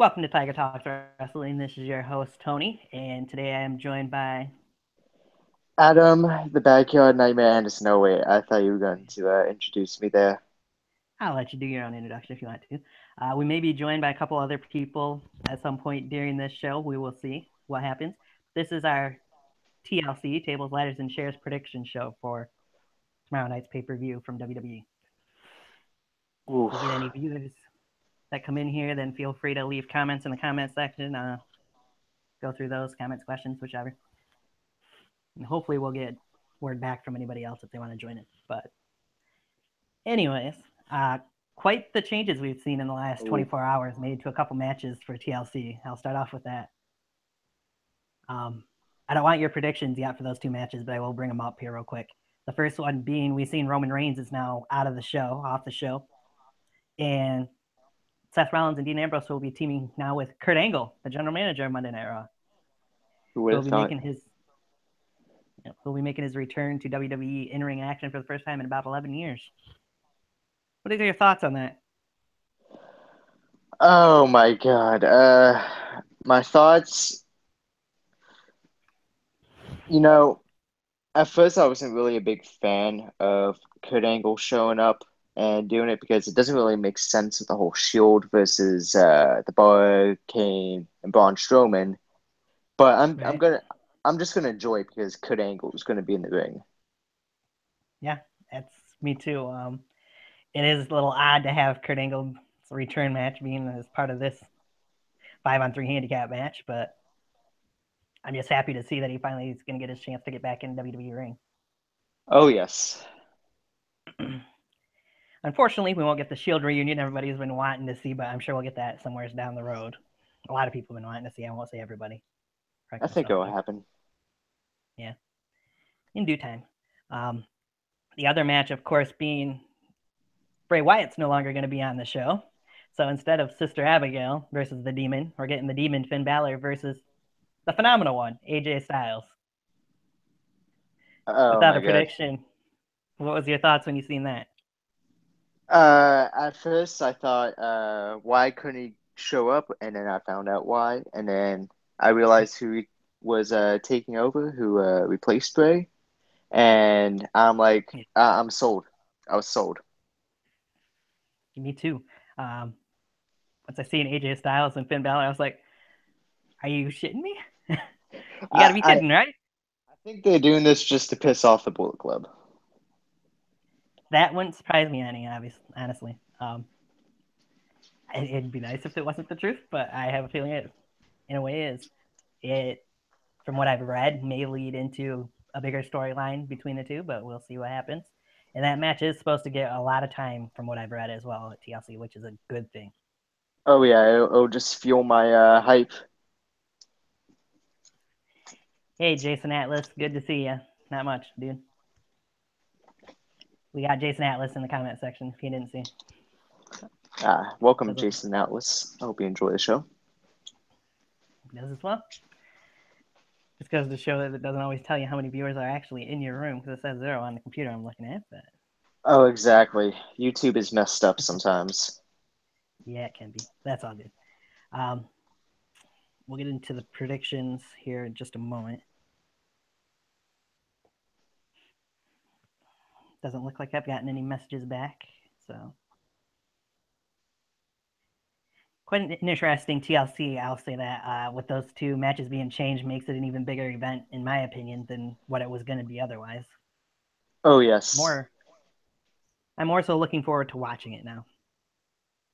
Welcome to Tiger Talks Wrestling. This is your host, Tony, and today I am joined by. Adam, the backyard nightmare, Anderdson. No, wait, I thought you were going to introduce me there. I'll let you do your own introduction if you want to. We may be joined by a couple other people at some point during this show. We will see what happens. This is our TLC, Tables, Ladders, and Chairs prediction show for tomorrow night's pay per view from WWE. If Oof. we get any viewers that come in here, then feel free to leave comments in the comment section. Go through those comments, questions, whichever. And hopefully, we'll get word back from anybody else if they want to join it. But anyways, uh, quite the changes we've seen in the last Oof. 24 hours made to a couple matches for TLC. I'll start off with that. I don't want your predictions yet for those two matches, but I will bring them up here real quick. The first one being we've seen Roman Reigns is now out of the show, off the show. And Seth Rollins and Dean Ambrose will be teaming now with Kurt Angle, the general manager of Monday Night Raw. Who would He'll have be thought? making his he'll be making his return to WWE in-ring action for the first time in about 11 years. What are your thoughts on that? Oh my God. My thoughts. You know, at first I wasn't really a big fan of Kurt Angle showing up and doing it because it doesn't really make sense with the whole Shield versus the Bar, Kane, and Braun Strowman. But Right? I'm just gonna enjoy it because Kurt Angle is gonna be in the ring. Yeah, that's me too. It is a little odd to have Kurt Angle's return match being as part of this 5-on-3 handicap match, but I'm just happy to see that he finally is going to get his chance to get back in WWE ring. Oh yes. Unfortunately, we won't get the Shield reunion everybody's been wanting to see, but I'm sure we'll get that somewhere down the road. A lot of people have been wanting to see. I won't say everybody. Correct I think it myself, will but happen. yeah, in due time. Um, the other match, of course, being Bray Wyatt's no longer going to be on the show. So instead of Sister Abigail versus the Demon, we're getting the Demon Finn Balor versus the phenomenal one, AJ Styles. Oh Without a my God. prediction, what was your thoughts when you seen that? At first I thought, why couldn't he show up? And then I found out why. And then I realized who was taking over, who replaced Bray. And I'm like, Yeah, I'm sold. I was sold. me too. Um, Once I seen AJ Styles and Finn Balor, I was like, "Are you shitting me? You got to I, be I kidding, right?" I think they're doing this just to piss off the Bullet Club. That wouldn't surprise me any, obviously, honestly. It'd be nice if it wasn't the truth, but I have a feeling it, in a way, is. It, from what I've read, may lead into a bigger storyline between the two, but we'll see what happens. And that match is supposed to get a lot of time, from what I've read as well at TLC, which is a good thing. Oh yeah, it'll just fuel my hype. Hey, Jason Atlas, good to see you. Not much, dude. We got Jason Atlas in the comment section if you didn't see. Welcome, Does as, Jason Atlas. I hope you enjoy the show. does as well. Just goes to show that it doesn't always tell you how many viewers are actually in your room because it says 0 on the computer I'm looking at. But Oh, exactly. YouTube is messed up sometimes. yeah, it can be. That's all good. Um, we'll get into the predictions here in just a moment. Doesn't look like I've gotten any messages back. So quite an interesting TLC. I'll say that with those two matches being changed makes it an even bigger event, in my opinion, than what it was going to be otherwise. Oh yes. More, I'm more so looking forward to watching it now.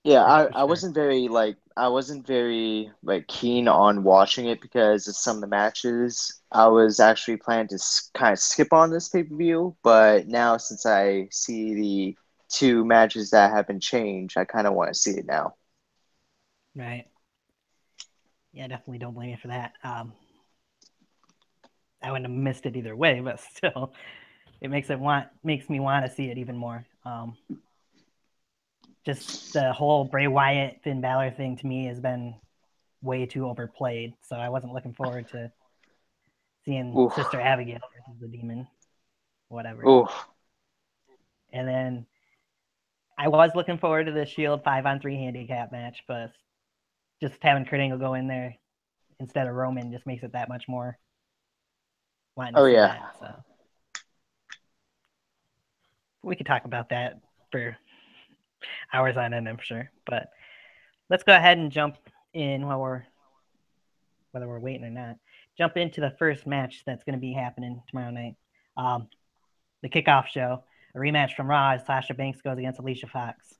Yeah, That's I, for I sure. wasn't very I wasn't very like keen on watching it because of some of the matches. I was actually planning to kind of skip on this pay-per-view, but now since I see the two matches that have been changed, I kind of want to see it now. Right. Yeah, definitely don't blame you for that. I wouldn't have missed it either way, but still, it makes me want to see it even more. Just the whole Bray Wyatt Finn Balor thing to me has been way too overplayed, so I wasn't looking forward to seeing Oof, Sister Abigail versus the Demon, whatever. oof. And then I was looking forward to the Shield 5-on-3 handicap match, but just having Kurt Angle go in there instead of Roman just makes it that much more wanting to Oh see yeah. that. So we could talk about that for hours on end, I'm sure. But let's go ahead and jump in while whether we're waiting or not. Jump into the first match that's going to be happening tomorrow night. The kickoff show, a rematch from Raw as Sasha Banks goes against Alicia Fox.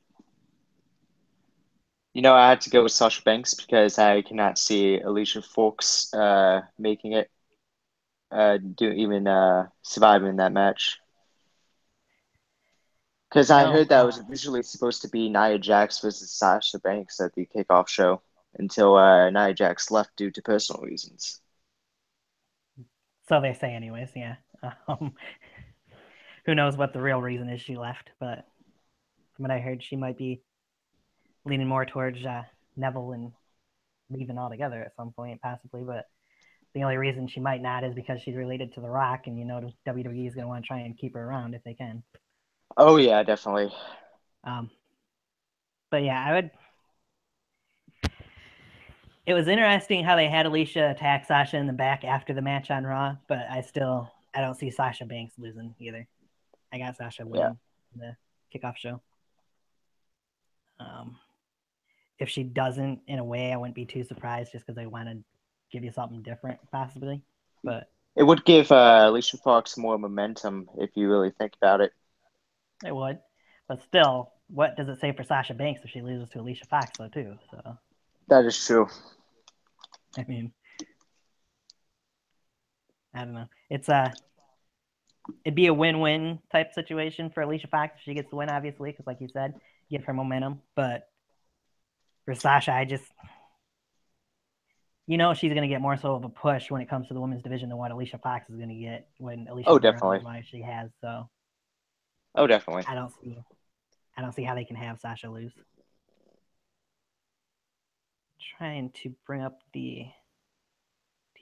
I had to go with Sasha Banks because I cannot see Alicia Fox making it, surviving that match. Because I heard that was originally supposed to be Nia Jax versus Sasha Banks at the kickoff show until Nia Jax left due to personal reasons. So they say, anyways. Yeah. Who knows what the real reason is she left? But from what I heard, she might be leaning more towards Neville and leaving altogether at some point, possibly. But the only reason she might not is because she's related to The Rock, and WWE is going to want to try and keep her around if they can. Oh yeah, definitely. But yeah, I would. It was interesting how they had Alicia attack Sasha in the back after the match on Raw, but I don't see Sasha Banks losing either. I got Sasha winning the kickoff show. If she doesn't, in a way, I wouldn't be too surprised just because they want to give you something different, possibly. But it would give Alicia Fox more momentum if you really think about it. It would, but still, what does it say for Sasha Banks if she loses to Alicia Fox, though, too? So that is true. I mean, I don't know. It'd be a win-win type situation for Alicia Fox if she gets the win, obviously, because like you said, give her momentum. But for Sasha, she's going to get more so of a push when it comes to the women's division than what Alicia Fox is going to get when Alicia's been around as long as she has. So, definitely. I don't see how they can have Sasha lose. Trying to bring up the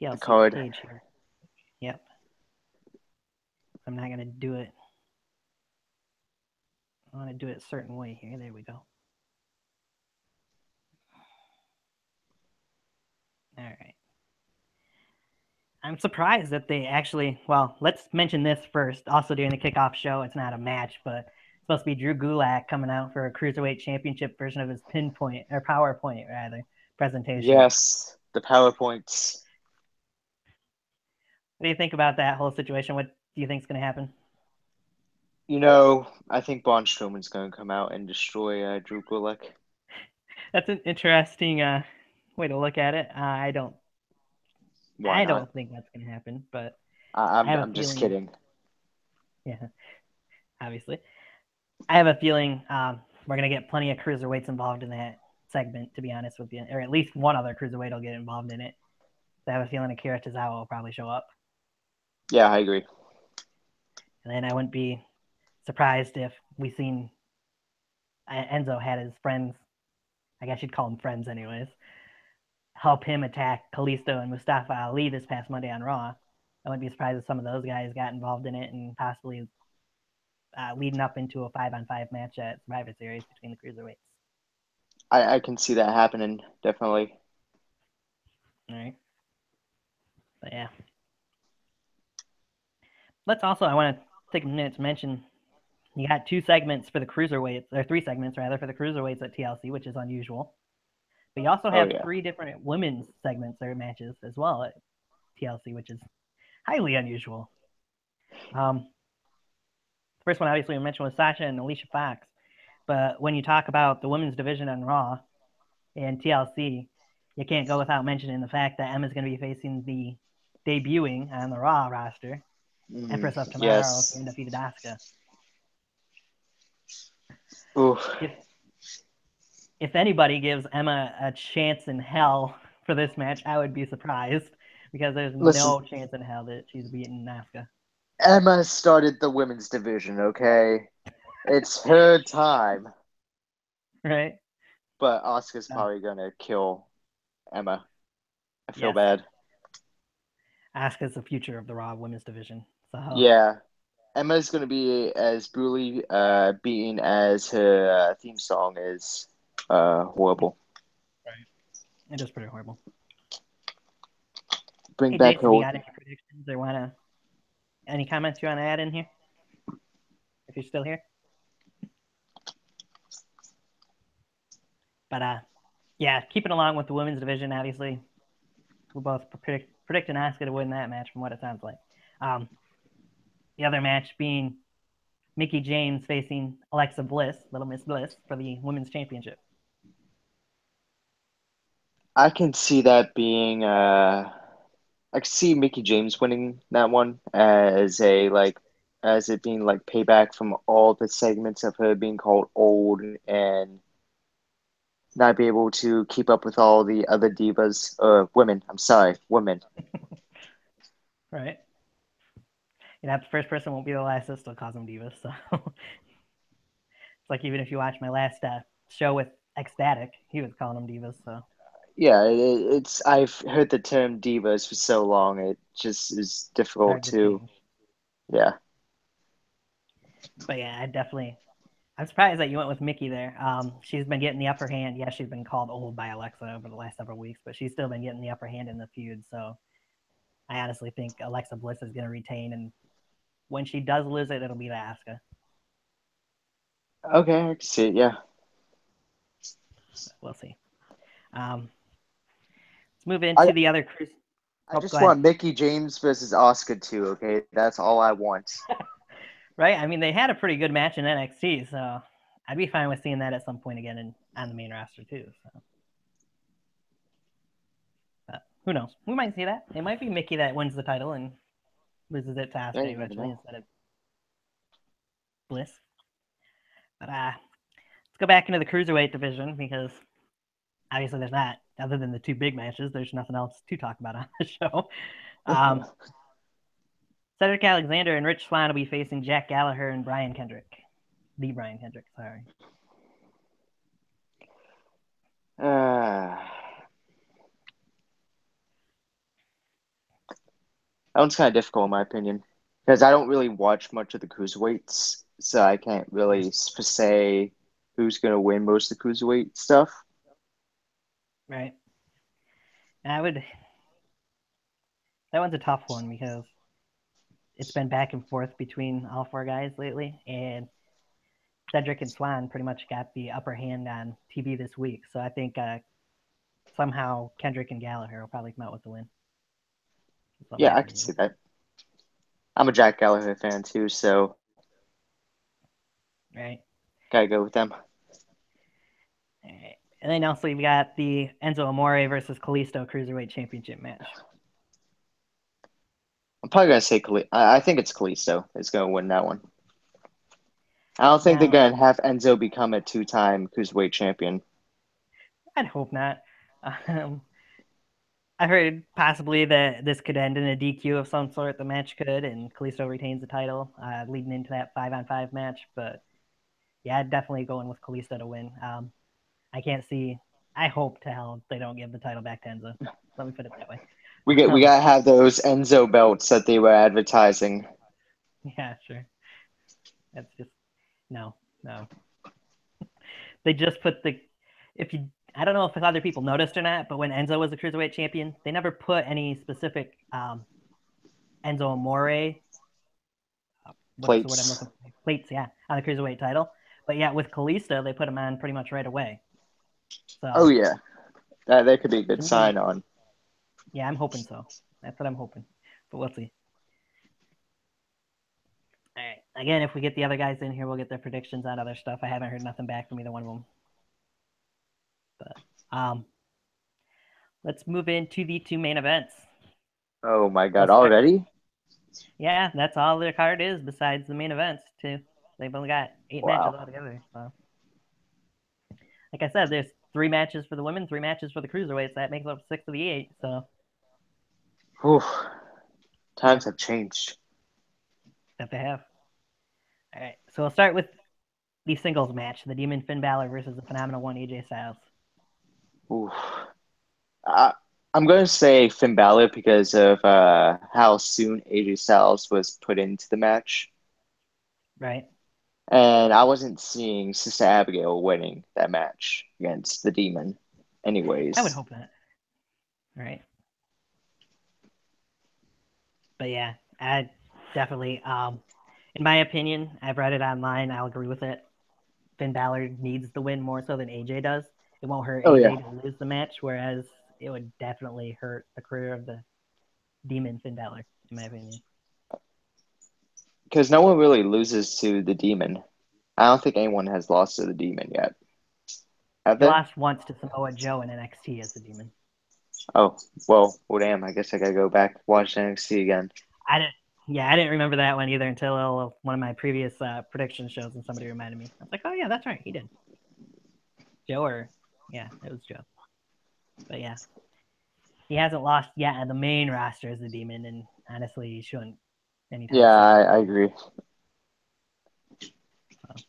TLC page here. Yep. I'm not going to do it. I want to do it a certain way here. There we go. All right. I'm surprised that they actually, let's mention this first. Also during the kickoff show, it's not a match, but it's supposed to be Drew Gulak coming out for a Cruiserweight Championship version of his PowerPoint, presentation. Yes, the PowerPoints. What do you think about that whole situation? What do you think is going to happen? I think Braun Strowman's going to come out and destroy Drew Gulak. That's an interesting way to look at it. I don't think that's going to happen, but I'm just kidding. Yeah, obviously. I have a feeling we're going to get plenty of cruiserweights involved in that segment, to be honest with you, or at least one other cruiserweight will get involved in it. So I have a feeling Akira Tozawa will probably show up. Yeah, I agree. And then I wouldn't be surprised if we seen Enzo had his friends, I guess you'd call them friends anyways, help him attack Kalisto and Mustafa Ali this past Monday on Raw. I wouldn't be surprised if some of those guys got involved in it and possibly leading up into a 5-on-5 match at Survivor Series between the cruiserweights. I can see that happening, definitely. All right. But yeah. I want to take a minute to mention you got 2 segments for the cruiserweights, or 3 segments rather, for the cruiserweights at TLC, which is unusual. But you also have 3 different women's segments or matches as well at TLC, which is highly unusual. The first one, obviously, we mentioned was Sasha and Alicia Fox. But when you talk about the women's division on Raw and TLC, you can't go without mentioning the fact that Emma's going to be facing the debuting on the Raw roster, Empress of Tomorrow, the undefeated Asuka. If anybody gives Emma a chance in hell for this match, I would be surprised because there's no chance in hell that she's beating Asuka. Emma started the women's division, okay? It's her time. Right? But Asuka's probably going to kill Emma. I feel bad. Asuka's the future of the Raw women's division. So yeah. Emma's going to be as brutally beaten as her theme song is horrible. Right. It is pretty horrible. Bring Hey, back Jason, you old. got any predictions or any comments you want to add in here? If you're still here. But yeah, keeping along with the women's division, obviously, we're both predicting Asuka to win that match from what it sounds like. The other match being Mickie James facing Alexa Bliss, Little Miss Bliss, for the women's championship. I can see that being I can see Mickie James winning that one as it being like payback from all the segments of her being called old and not be able to keep up with all the other divas, women. I'm sorry, women. Right. You know, the first person won't be the last that still calls them divas. So it's like even if you watch my last show with Ecstatic, he was calling them divas. So Yeah, it's I've heard the term divas for so long, it just is it's difficult hard to to, change. yeah. But yeah, I'm surprised that you went with Mickie there. She's been getting the upper hand. Yeah, she's been called old by Alexa over the last several weeks, but she's still been getting the upper hand in the feud. So I honestly think Alexa Bliss is going to retain, and when she does lose it, it'll be to Asuka. Okay, I can see it, yeah. We'll see. Let's move I into the other cruise. I Oh, go just ahead. want Mickie James versus Oscar too, okay? That's all I want. Right? I mean, they had a pretty good match in NXT, so I'd be fine with seeing that at some point again on the main roster too. So, but who knows? We might see that. It might be Mickie that wins the title and loses it to Yeah, Asuka you never eventually know. instead of Bliss. But let's go back into the cruiserweight division because obviously there's not, other than the two big matches, there's nothing else to talk about on the show. Cedric Alexander and Rich Swann will be facing Jack Gallagher and Brian Kendrick. The Brian Kendrick, sorry. That one's kind of difficult in my opinion because I don't really watch much of the cruiserweights, so I can't really say who's going to win most of the cruiserweight stuff. Right. I would. That one's a tough one because it's been back and forth between all four guys lately, and Cedric and Swan pretty much got the upper hand on TV this week. So I think somehow Kendrick and Gallagher will probably come out with the win. That's what my Yeah, I can opinion see is. that. I'm a Jack Gallagher fan too, so Right. gotta go with them. All right. And then also you've got the Enzo Amore versus Kalisto Cruiserweight Championship match. I'm probably gonna say I think it's Kalisto is gonna win that one. I don't think they're Now, gonna have Enzo become a two-time cruiserweight champion. I'd hope not. Um, I heard possibly that this could end in a DQ of some sort. The match could, and Kalisto retains the title, leading into that 5-on-5 match. But yeah, I'd definitely going with Kalisto to win. I can't see. I hope to hell they don't give the title back to Enzo. Let me put it that way. We gotta have those Enzo belts that they were advertising. Yeah, sure. That's just no, no. They just put the if you. I don't know if other people noticed or not, but when Enzo was the cruiserweight champion, they never put any specific Enzo Amore what's the word I'm Plates. looking for? Plates, yeah, on the cruiserweight title. But yeah, with Kalisto, they put him on pretty much right away. Oh So yeah, that could be a good to me, sign on. yeah, I'm hoping so. That's what I'm hoping. But we'll see. All right. Again, if we get the other guys in here, we'll get their predictions on other stuff. I haven't heard nothing back from either one of them. But let's move into the two main events. Oh my We'll God, start. already? Yeah, that's all their card is besides the main events too. They've only got 8 matches Wow. altogether. So, like I said, there's 3 matches for the women, 3 matches for the cruiserweights. That makes up 6 of the 8. So, Whew. yeah, Times have changed. that they have. All right, so we'll start with the singles match: the Demon Finn Balor versus the Phenomenal One AJ Styles. Ooh. I, I'm going to say Finn Balor because of how soon AJ Styles was put into the match. Right. And I wasn't seeing Sister Abigail winning that match against the Demon, I would anyways. hope that. right? But yeah, I definitely, in my opinion, I've read it online. I'll agree with it. Finn Balor needs the win more so than AJ does. It won't hurt Oh yeah, AJ to lose the match, whereas it would definitely hurt the career of the Demon Finn Balor, in my opinion. because no one really loses to the demon. I don't think anyone has lost to the demon yet. Have He they? lost once to Samoa Joe in NXT as the Demon. Oh, well, damn. I guess I gotta go back watch NXT again. I didn't. Yeah, I didn't remember that one either until one of my previous prediction shows, and somebody reminded me. I was like, "Oh yeah, that's right, he did." Joe, or yeah, it was Joe. But yeah, he hasn't lost yet on the main roster as the Demon, and honestly, he shouldn't anytime Yeah, soon. I agree. So,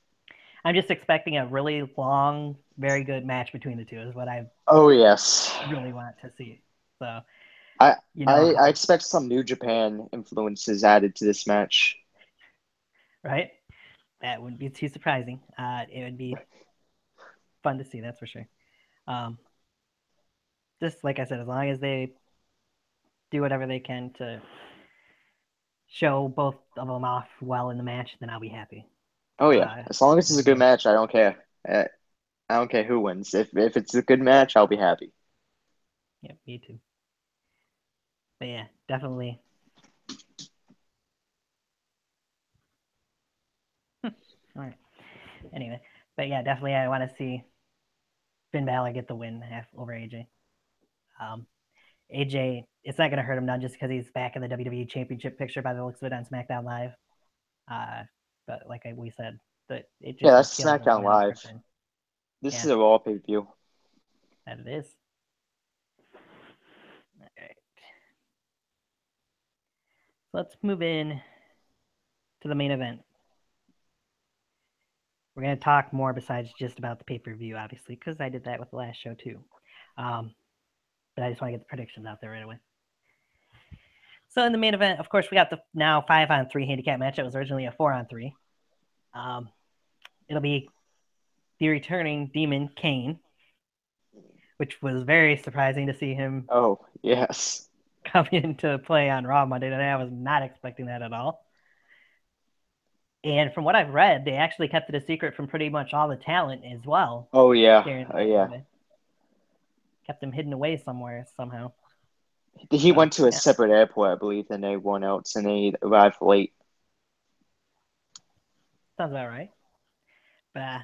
I'm just expecting a really long, very good match between the two. Is what I Oh yes. really want to see. So I you know I how, expect some New Japan influences added to this match. right? That wouldn't be too surprising. It would be fun to see, that's for sure. Um, just like I said, as long as they do whatever they can to show both of them off well in the match, then I'll be happy. Oh yeah, Uh, as long as it's a good yeah, match, I don't care. I don't care who wins. If it's a good match, I'll be happy. yeah, me too. But yeah, definitely. All right. Anyway, but yeah, definitely, I want to see Finn Balor get the win over AJ. AJ, it's not going to hurt him not just because he's back in the WWE Championship picture by the looks of it on SmackDown Live. Uh, but like we said, that it Yeah, just would that's kill him SmackDown going out Live. for a turn. This Yeah, is a Raw pay-per-view. that it is. All right. So let's move in to the main event. We're going to talk more besides just about the pay per view, obviously, because I did that with the last show too. Um, but I just want to get the predictions out there right away. So in the main event, of course, we got the now 5-on-3 handicap match. It was originally a 4-on-3. Um, it'll be the returning Demon Kane, which was very surprising to see him Oh yes. come into play on Raw Monday night. I was not expecting that at all. And from what I've read, they actually kept it a secret from pretty much all the talent as well Oh yeah. during Oh yeah. the kept them hidden away somewhere somehow. He So went to a yeah, separate airport, I believe, than everyone else, and he arrived late. sounds about right. But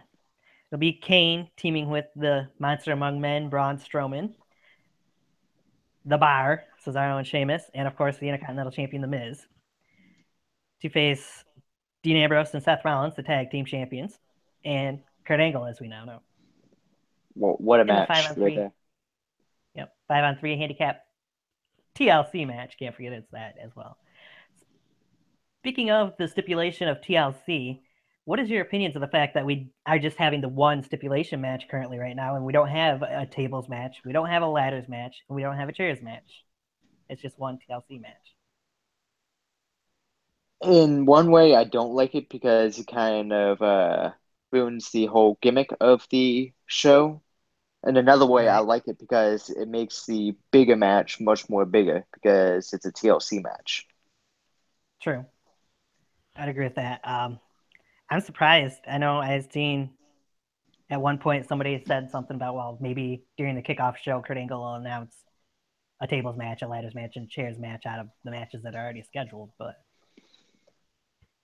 it'll be Kane teaming with the Monster Among Men, Braun Strowman, the Bar, Cesaro and Sheamus, and of course the Intercontinental Champion, The Miz, to face Dean Ambrose and Seth Rollins, the Tag Team Champions, and Kurt Angle, as we now know, Well, what a in the five match on right three. there. Yep, 5-on-3 handicap TLC match. Can't forget it's that as well. Speaking of the stipulation of TLC, what is your opinions of the fact that we are just having the one stipulation match currently right now, and we don't have a tables match, we don't have a ladders match, and we don't have a chairs match? It's just one TLC match. In one way, I don't like it because it kind of ruins the whole gimmick of the show. And another way, I Right. like it because it makes the bigger match much more bigger because it's a TLC match. True. I'd agree with that. I'm surprised. I know I had seen at one point somebody said something about, well, maybe during the kickoff show, Kurt Angle will announce a tables match, a ladders match, and chairs match out of the matches that are already scheduled. But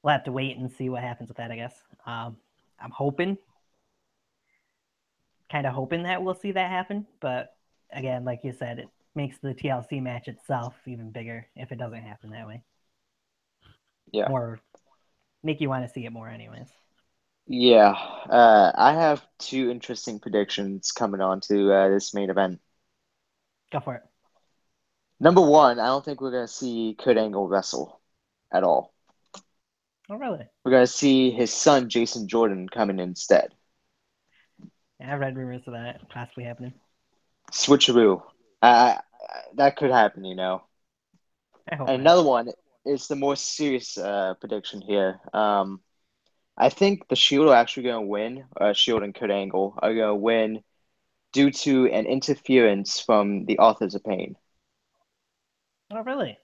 we'll have to wait and see what happens with that, I guess. I'm hoping, kind of hoping that we'll see that happen. But again, like you said, it makes the TLC match itself even bigger if it doesn't happen that way. Yeah. More make you want to see it more, anyways. Yeah. I have two interesting predictions coming on to this main event. Go for it. Number one, I don't think we're going to see Kurt Angle wrestle at all. Oh, really? We're going to see his son, Jason Jordan, coming instead. Yeah, I read rumors of that possibly happening. Switcheroo. Uh, that could happen, you know. I hope And not. another one is the more serious prediction here. I think the Shield are actually going to win. Shield and Kurt Angle are going to win due to an interference from the Authors of Pain. Oh, really?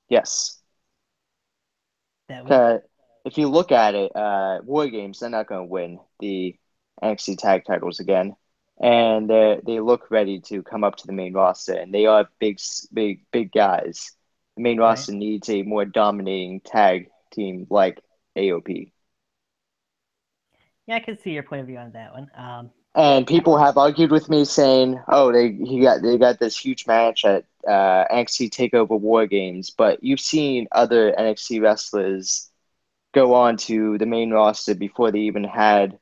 Yes. That would. 'Cause if you look at it, War Games, they're not going to win the NXT tag titles again. And they look ready to come up to the main roster, and they are big guys. The main Right. roster needs a more dominating tag team like AOP. Yeah, I could see your point of view on that one. And I people have argued with me saying, "Oh, they got this huge match at NXT Takeover War Games," but you've seen other NXT wrestlers go on to the main roster before they even had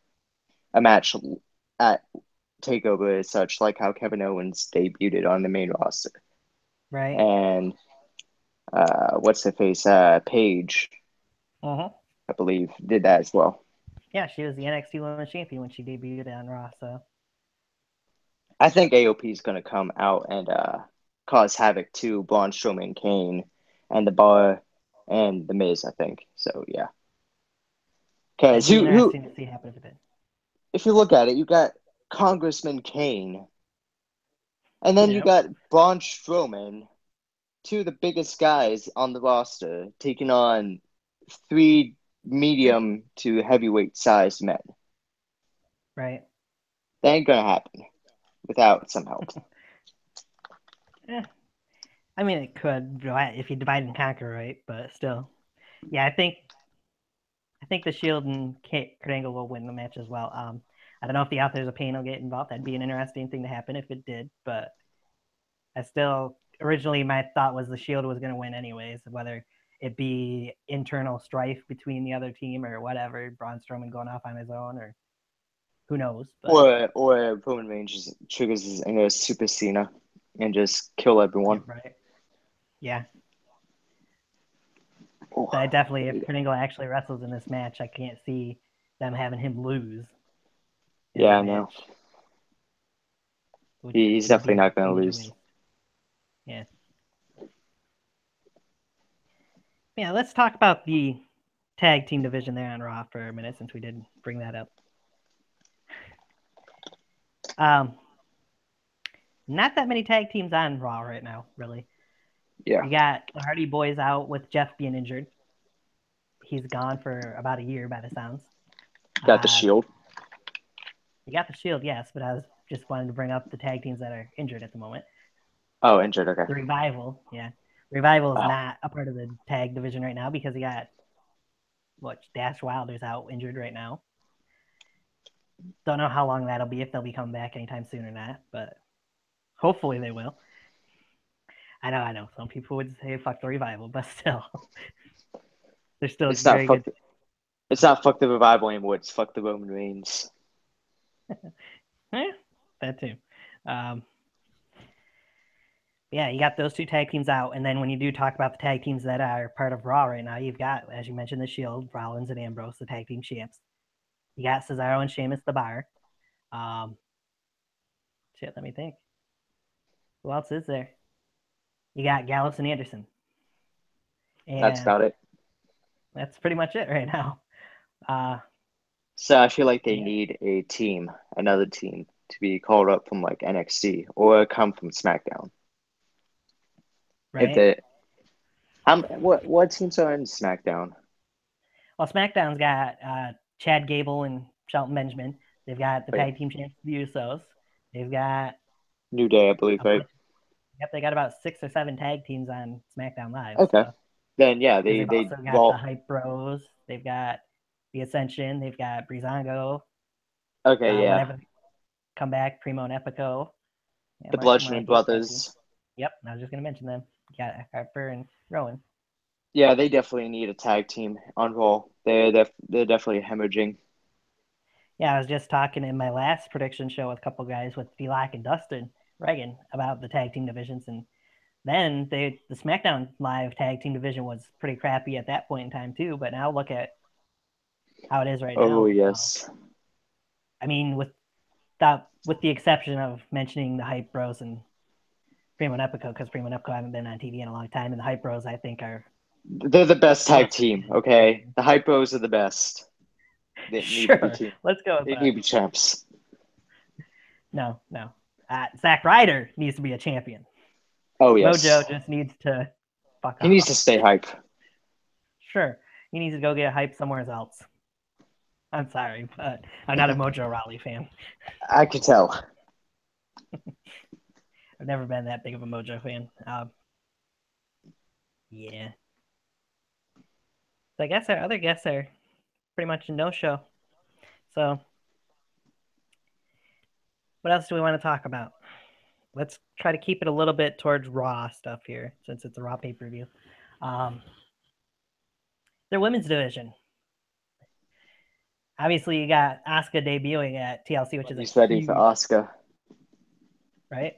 a match at Takeover as such, like how Kevin Owens debuted on the main roster, right. and what's the face, Paige, Uh-huh. I believe, did that as well. Yeah, she was the NXT Women's Champion when she debuted on Raw. So I think AOP is going to come out and cause havoc to Braun Strowman, Kane, and the Bar and the Miz. I think so. Yeah, because that'd be interesting to see happen if it did. if you look at it, you got Congressman Kane, and then you Yep. got Braun Strowman, two of the biggest guys on the roster, taking on three medium to heavyweight sized men. Right. That ain't gonna happen without some help. Eh, I mean, it could if you divide and conquer, right? But still, yeah, I think the Shield and Kurt Angle will win the match as well. I don't know if the Authors of Pain will get involved. That'd be an interesting thing to happen if it did. But I still originally my thought was the Shield was going to win anyways, whether it be internal strife between the other team or whatever, Braun Strowman going off on his own or who knows. But Or Roman Reigns just triggers his inner Super Cena and just kill yeah, everyone. right. Yeah. Oh, But I definitely, if Kurt Angle actually wrestles in this match, I can't see them having him lose in yeah, that I know. match. Would He's would be definitely a not gonna major lose. waste. Yeah. Yeah, let's talk about the tag team division there on Raw for a minute since we did bring that up. Um, not that many tag teams on Raw right now, really. Yeah, You got the Hardy Boys out with Jeff being injured. He's gone for about a year by the sounds. got the Uh, Shield. you got the Shield, yes, but I was just wanted to bring up the tag teams that are injured at the moment. Oh, injured. Okay. The Revival, yeah. Revival is Oh, not a part of the tag division right now because he got Dash Wilder's out injured right now. Don't know how long that'll be, if they'll be coming back anytime soon or not, but hopefully they will. I know. Some people would say fuck the Revival, but still, they're still it's not very good. fuck. It's not fuck the Revival anymore. It's fuck the Roman Reigns. That too. Um, yeah, you got those two tag teams out, and then when you do talk about the tag teams that are part of Raw right now, you've got, as you mentioned, the Shield, Rollins and Ambrose, the tag team champs. You got Cesaro and Sheamus, the Bar. Um, let me think. Who else is there? You got Gallows and Anderson, That's and about it. that's pretty much it right now. Uh, So I feel like they yeah, need a team, another team, to be called up from like NXT or come from SmackDown. If right. they, what teams are in SmackDown? Well, SmackDown's got Chad Gable and Shelton Benjamin. They've got the Wait, tag team champs, the Usos. They've got New Day, I believe, a right? bunch. Yep, they got about 6 or 7 tag teams on SmackDown Live. Okay. So Then yeah, because they've also got the well, Hype Bros. They've got the Ascension. They've got Breezango. okay, yeah, Whenever they come back, Primo and Epico. Yeah, the Marky Bludgeoning Mark, he's tag team. Brothers. Yep, I was just gonna mention them. You got Harper and Rowan. Yeah, they definitely need a tag team on Raw. They're definitely hemorrhaging. Yeah, I was just talking in my last prediction show with a couple guys with D-Lock and Dustin Reagan about the tag team divisions, and then the SmackDown Live tag team division was pretty crappy at that point in time too. But now look at how it is right Oh now. yes, I mean, with the exception of mentioning the Hype Bros and Primo and Epico, because Primo and Epico haven't been on TV in a long time, and the Hype Bros I think are they're the best tag close team. to Okay, the Hype Bros are the best. They need to be sure. team. Let's go with They need that. to be champs. No. Zack Ryder needs to be a champion. Oh Mojo yes, just needs to fuck He needs off. to stay hype. Sure, he needs to go get hype somewhere else. I'm sorry, but I'm not a Mojo Rawley fan. I could tell. I've never been that big of a Mojo fan. Yeah. So I guess our other guests are pretty much a no-show. So what else do we want to talk about? Let's try to keep it a little bit towards Raw stuff here, since it's a Raw pay-per-view. Their women's division. Obviously, you got Asuka debuting at TLC, which is a He's ready for huge, Asuka. right?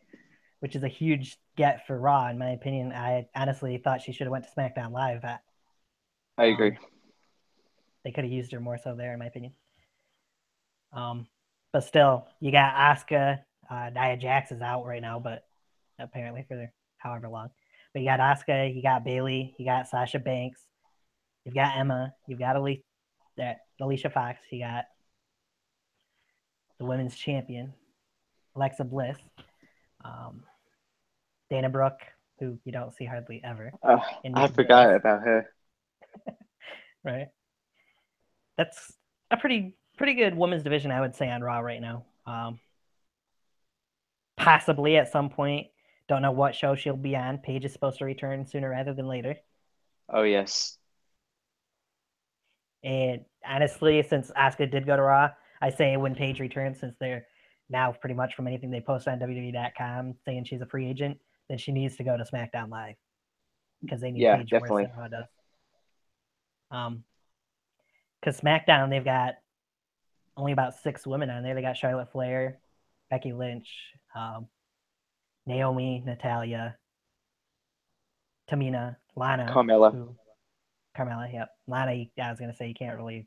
Which is a huge get for Raw, in my opinion. I honestly thought she should have went to SmackDown Live. I agree. They could have used her more so there, in my opinion. But still, you got Asuka. Nia Jax is out right now, but apparently for however long. But you got Asuka, you got Bayley, you got Sasha Banks, you've got Emma, you've got Alicia Fox, you got the women's champion, Alexa Bliss, Dana Brooke, who you don't see hardly ever. I forgot about her. Right. That's a pretty good women's division, I would say, on Raw right now. Possibly at some point. Don't know what show she'll be on. Paige is supposed to return sooner rather than later. Oh, yes. And honestly, since Asuka did go to Raw, I say when Paige returns, since they're now pretty much from anything they post on WWE.com saying she's a free agent, then she needs to go to SmackDown Live because they need Paige definitely. worse than Raw does. Because SmackDown, they've got only about 6 women on there. They got Charlotte Flair, Becky Lynch, Naomi, Natalya, Tamina, Lana, Carmella, yep. Lana, I was going to say you can't really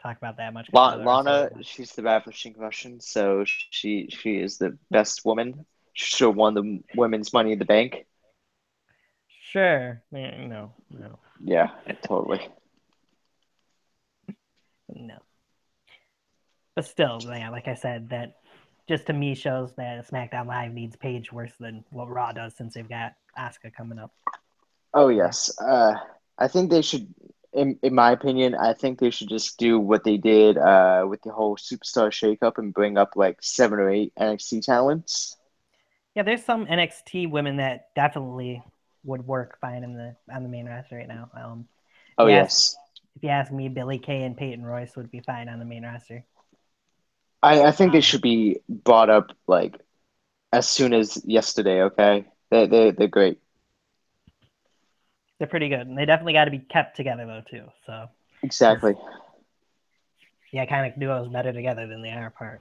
talk about that much. Lana, she's the ravishing Russian, so she is the best woman. She should have won the women's Money in the Bank. Sure. No. Yeah, totally. No. But still, yeah, like I said, that just to me shows that SmackDown Live needs Paige worse than what Raw does since they've got Asuka coming up. Oh, yes. I think they should, in my opinion, I think they should just do what they did with the whole superstar shakeup and bring up like 7 or 8 NXT talents. Yeah, there's some NXT women that definitely would work fine on the main roster right now. Yes. If you ask me, Billie Kay and Peyton Royce would be fine on the main roster. I think they should be brought up like as soon as yesterday. Okay, they're great. They're pretty good, and they definitely got to be kept together though too. So exactly. Yeah, kind of duos better together than they are apart.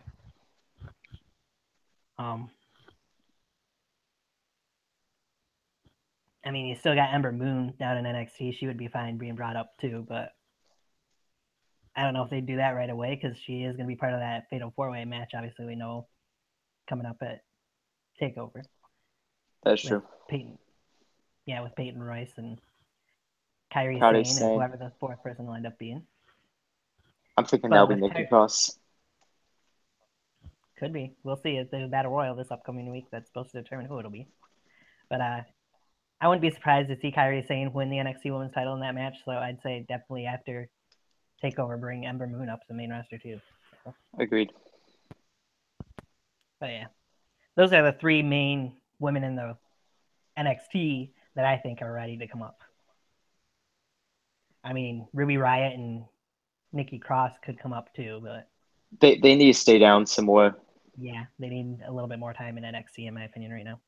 I mean, you still got Ember Moon down in NXT. She would be fine being brought up too, but I don't know if they'd do that right away because she is going to be part of that Fatal 4-Way match. Obviously, we know coming up at Takeover. That's true. With Peyton Royce and Kairi Sane and whoever the 4th person will end up being. I'm thinking that'll be Nikki Cross. Could be. We'll see. There's a Battle Royal this upcoming week that's supposed to determine who it'll be. But I wouldn't be surprised to see Kairi Sane win the NXT Women's title in that match. So I'd say definitely after Takeover, bring Ember Moon up to the main roster too. So. Agreed. But yeah, those are the 3 main women in the NXT that I think are ready to come up. I mean, Ruby Riott and Nikki Cross could come up too, but they need to stay down some more. Yeah, they need a little bit more time in NXT, in my opinion, right now.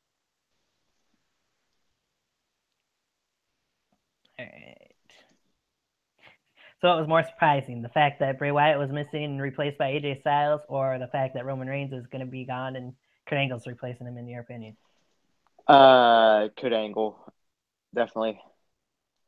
All right. So it was more surprising, the fact that Bray Wyatt was missing and replaced by AJ Styles, or the fact that Roman Reigns is going to be gone and Kurt Angle's replacing him, in your opinion? Kurt Angle, definitely,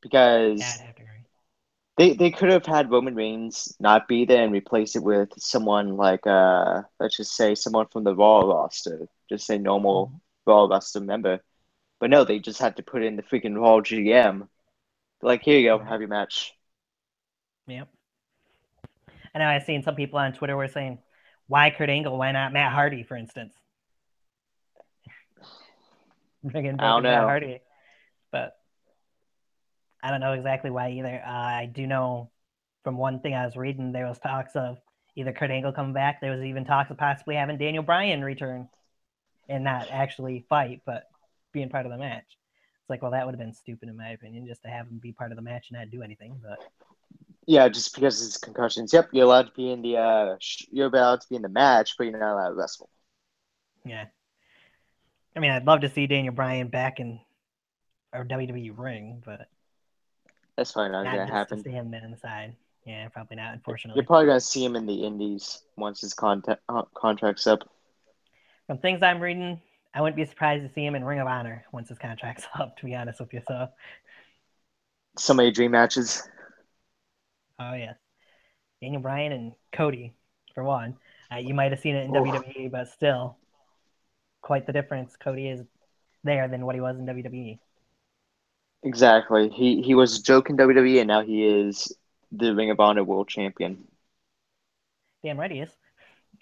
because yeah, I'd have to agree. They could have had Roman Reigns not be there and replace it with someone like let's just say someone from the Raw roster, just a normal Raw roster member. But no, they just had to put in the freaking Raw GM. Like, here you go, have your match. Yep. I know I've seen some people on Twitter were saying, why Kurt Angle? Why not Matt Hardy, for instance? I don't know. Matt Hardy. But I don't know exactly why either. I do know from one thing I was reading, there was talks of either Kurt Angle coming back. There was even talks of possibly having Daniel Bryan return and not actually fight, but being part of the match. It's like, well, that would have been stupid in my opinion, just to have him be part of the match and not do anything. But Yeah, just because it's concussions. Yep, you're allowed to be in the you're allowed to be in the match, but you're not allowed to wrestle. yeah, I mean, I'd love to see Daniel Bryan back in our WWE ring, but That's probably not not gonna just to happen. see him on the side. Yeah, probably not, You're unfortunately. probably gonna see him in the Indies once his contract's up. From things I'm reading, I wouldn't be surprised to see him in Ring of Honor once his contract's up, to be honest with you. So, So many dream matches. oh, yeah. Daniel Bryan and Cody, for one. You might have seen it in Oh, WWE, but still, quite the difference Cody is there than what he was in WWE. exactly. He was a joke in WWE, and now he is the Ring of Honor World Champion. Damn right he is.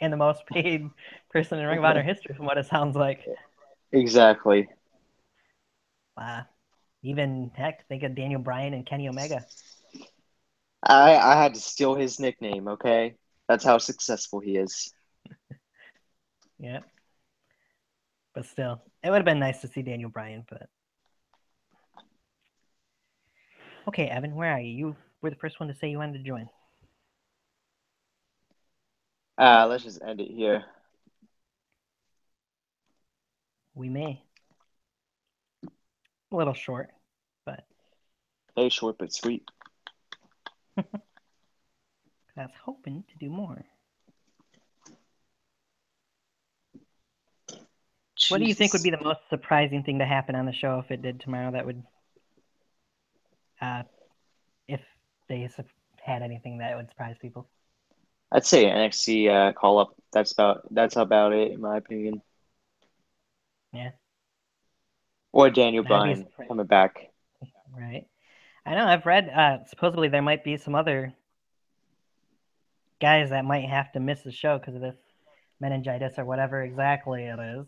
And the most paid person in Ring of Honor history, from what it sounds like. Exactly. Uh, Even, heck, think of Daniel Bryan and Kenny Omega. I had to steal his nickname. Okay, that's how successful he is. Yeah. But still, it would have been nice to see Daniel Bryan. But okay, Evan, where are you? You were the first one to say you wanted to join. Let's just end it here. We may. A little short, but Hey, short but sweet. I was hoping to do more. What do you think would Jesus. be the most surprising thing to happen on the show if it did tomorrow? That would, if they had anything that would surprise people. I'd say NXT call up. That's about it in my opinion. Yeah, Or Daniel that'd be a Bryan surprise, coming back. right? I know. I've read supposedly there might be some other guys that might have to miss the show because of this meningitis or whatever exactly it is,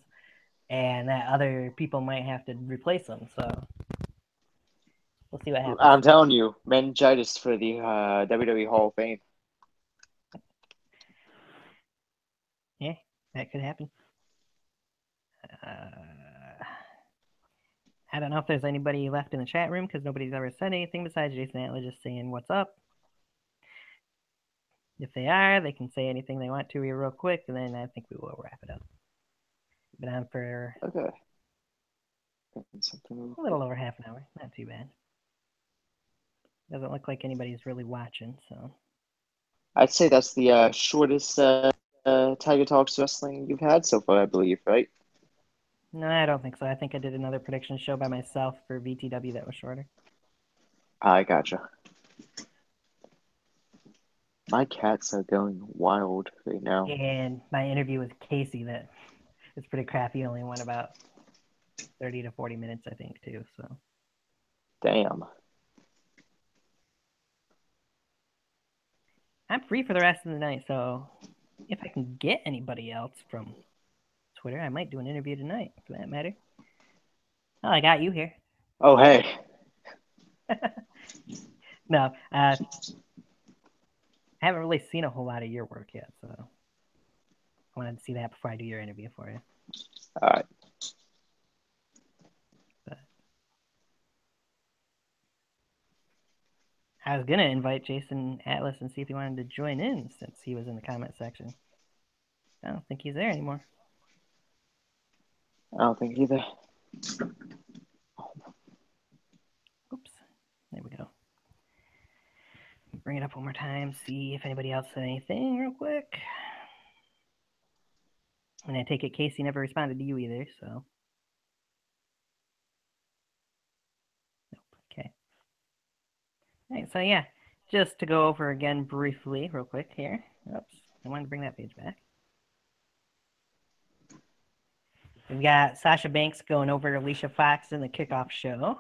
and that other people might have to replace them. So we'll see what happens. I'm telling you, meningitis for the WWE Hall of Fame. Yeah, that could happen. Uh, I don't know if there's anybody left in the chat room because nobody's ever said anything besides Jason Atlas just saying what's up. If they are, they can say anything they want to here real quick, and then I think we will wrap it up. Been on for Okay. a little over half an hour. Not too bad. Doesn't look like anybody's really watching, so. I'd say that's the shortest Tiger Talks wrestling you've had so far, I believe, right? No, I don't think so. I think I did another prediction show by myself for VTW that was shorter. I gotcha. My cats are going wild right now. And my interview with Casey that is pretty crappy. Only went about 30 to 40 minutes, I think, too. So. Damn. I'm free for the rest of the night, so if I can get anybody else from Twitter, I might do an interview tonight, for that matter. Oh, I got you here. Oh, hey. No, I haven't really seen a whole lot of your work yet, so I wanted to see that before I do your interview for you. All right. But I was gonna invite Jason Atlas and see if he wanted to join in since he was in the comment section. I don't think he's there anymore. I don't think either. Oops. There we go. Bring it up one more time, see if anybody else said anything real quick. And I take it Casey never responded to you either, so. Nope. Okay. All right, so yeah, just to go over again briefly, real quick here. Oops, I wanted to bring that page back. We've got Sasha Banks going over Alicia Fox in the kickoff show.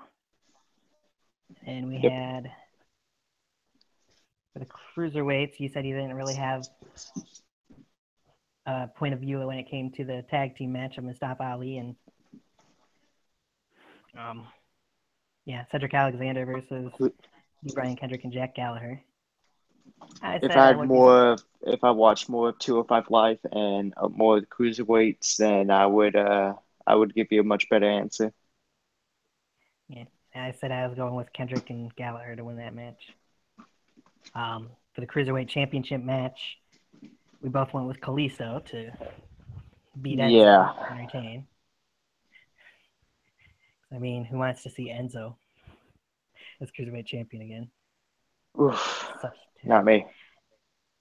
And we had, for the cruiserweights, you said you didn't really have a point of view when it came to the tag team match of Mustafa Ali and Yeah, Cedric Alexander versus Brian Kendrick and Jack Gallagher. I If said I I had would be. more, if I watched more of 205 Live and more of the cruiserweights, then I would give you a much better answer. Yeah, I said I was going with Kendrick and Gallagher to win that match. For the cruiserweight championship match, we both went with Kalisto to beat Enzo Yeah. and retain. I mean, who wants to see Enzo as cruiserweight champion again? Oof. Such. Not me.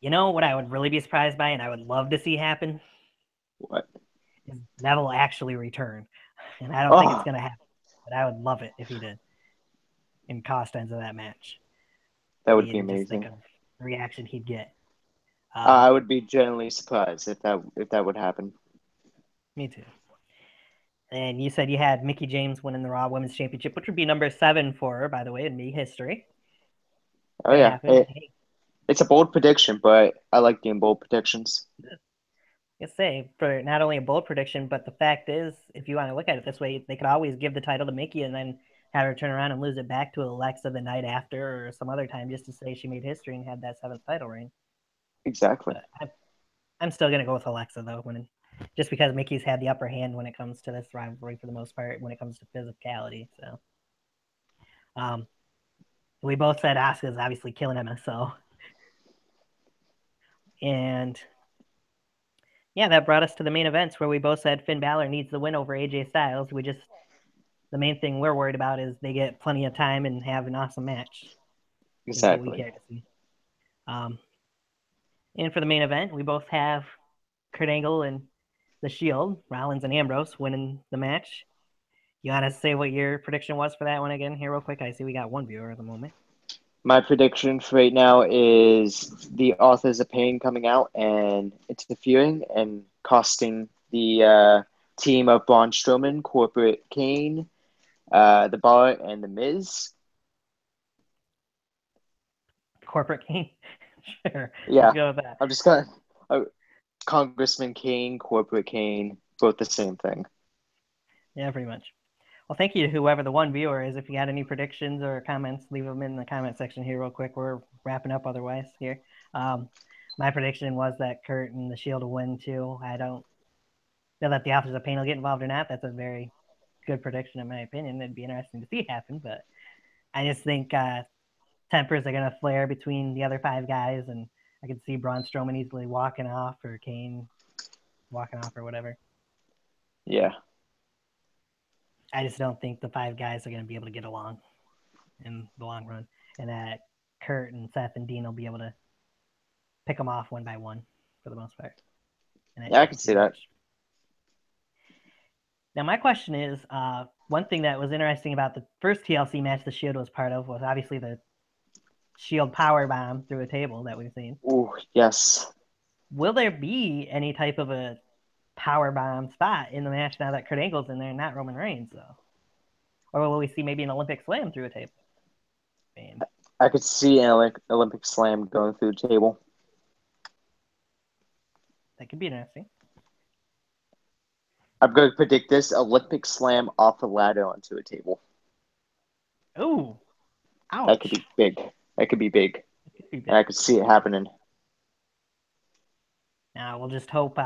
You know what I would really be surprised by, and I would love to see happen, What? is Neville actually return. And I don't think it's Oh, gonna happen, but I would love it if he did and cost Enzo that match. that would be And just think amazing. of the reaction he'd get. I would be genuinely surprised if that would happen. Me too. And you said you had Mickie James winning the Raw Women's Championship, which would be number 7 for her, by the way, in me history. Oh Could yeah, happen. Hey, it's a bold prediction, but I like doing bold predictions. I say for not only a bold prediction, but the fact is, if you want to look at it this way, they could always give the title to Mickie and then have her turn around and lose it back to Alexa the night after or some other time just to say she made history and had that 7th title reign. Exactly. But I'm still gonna go with Alexa though, just because Mickey's had the upper hand when it comes to this rivalry for the most part, when it comes to physicality. So, um, we both said Asuka's obviously killing MSO, and yeah, that brought us to the main events where we both said Finn Balor needs the win over AJ Styles. The main thing we're worried about is they get plenty of time and have an awesome match. Is what we Exactly. care to see. Um, and for the main event, we both have Kurt Angle and the Shield, Rollins and Ambrose winning the match. You want to say what your prediction was for that one again here, real quick? I see we got one viewer at the moment. My prediction for right now is the Authors of Pain coming out and interfering and costing the team of Braun Strowman, Corporate Kane, the Bar, and the Miz. Corporate King. Sure. Let's Yeah, go with that. I'm just gonna Congressman Kane, Corporate Kane, both the same thing. Yeah, pretty much. Well, thank you to whoever the one viewer is. If you got any predictions or comments, leave them in the comment section here, real quick. We're wrapping up otherwise here. Um, my prediction was that Kurt and the Shield will win too. I don't know that the Authors of Pain will get involved or not. That's a very good prediction, in my opinion. It'd be interesting to see it happen, but I just think tempers are going to flare between the other 5 guys, and I could see Braun Strowman easily walking off or Kane walking off or whatever. Yeah. I just don't think the 5 guys are going to be able to get along in the long run, and that Kurt and Seth and Dean will be able to pick them off one by one for the most part in that Yeah, I can see championship that. match. Now, my question is, one thing that was interesting about the first TLC match the Shield was part of was obviously the Shield power bomb through a table that we've seen. Ooh, yes. Will there be any type of a power bomb spot in the match now that Kurt Angle's in there, not Roman Reigns, though? Or will we see maybe an Olympic slam through a table? And I could see an Olympic slam going through the table. that could be interesting. I'm going to predict this Olympic slam off the ladder onto a table. Ooh, That could ouch. be big. That could be big. That could be And I big. could see it happening. Now we'll just hope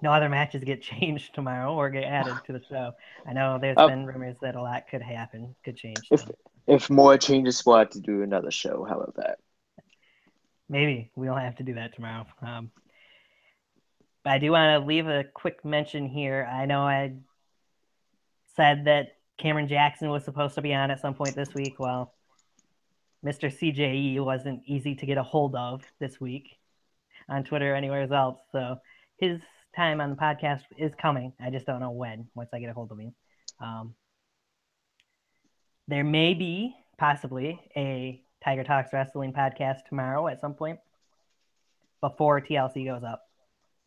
no other matches get changed tomorrow or get added to the show. I know there's Uh, been rumors that a lot could happen, could change if things. if more changes, we'll have to do another show. How about that? Maybe we'll have to do that tomorrow. But I do want to leave a quick mention here. I know I said that Cameron Jackson was supposed to be on at some point this week. Well, Mr. CJE wasn't easy to get a hold of this week on Twitter or anywhere else. So his time on the podcast is coming. I just don't know when, once I get a hold of him. There may be possibly a Tiger Talks Wrestling podcast tomorrow at some point before TLC goes up.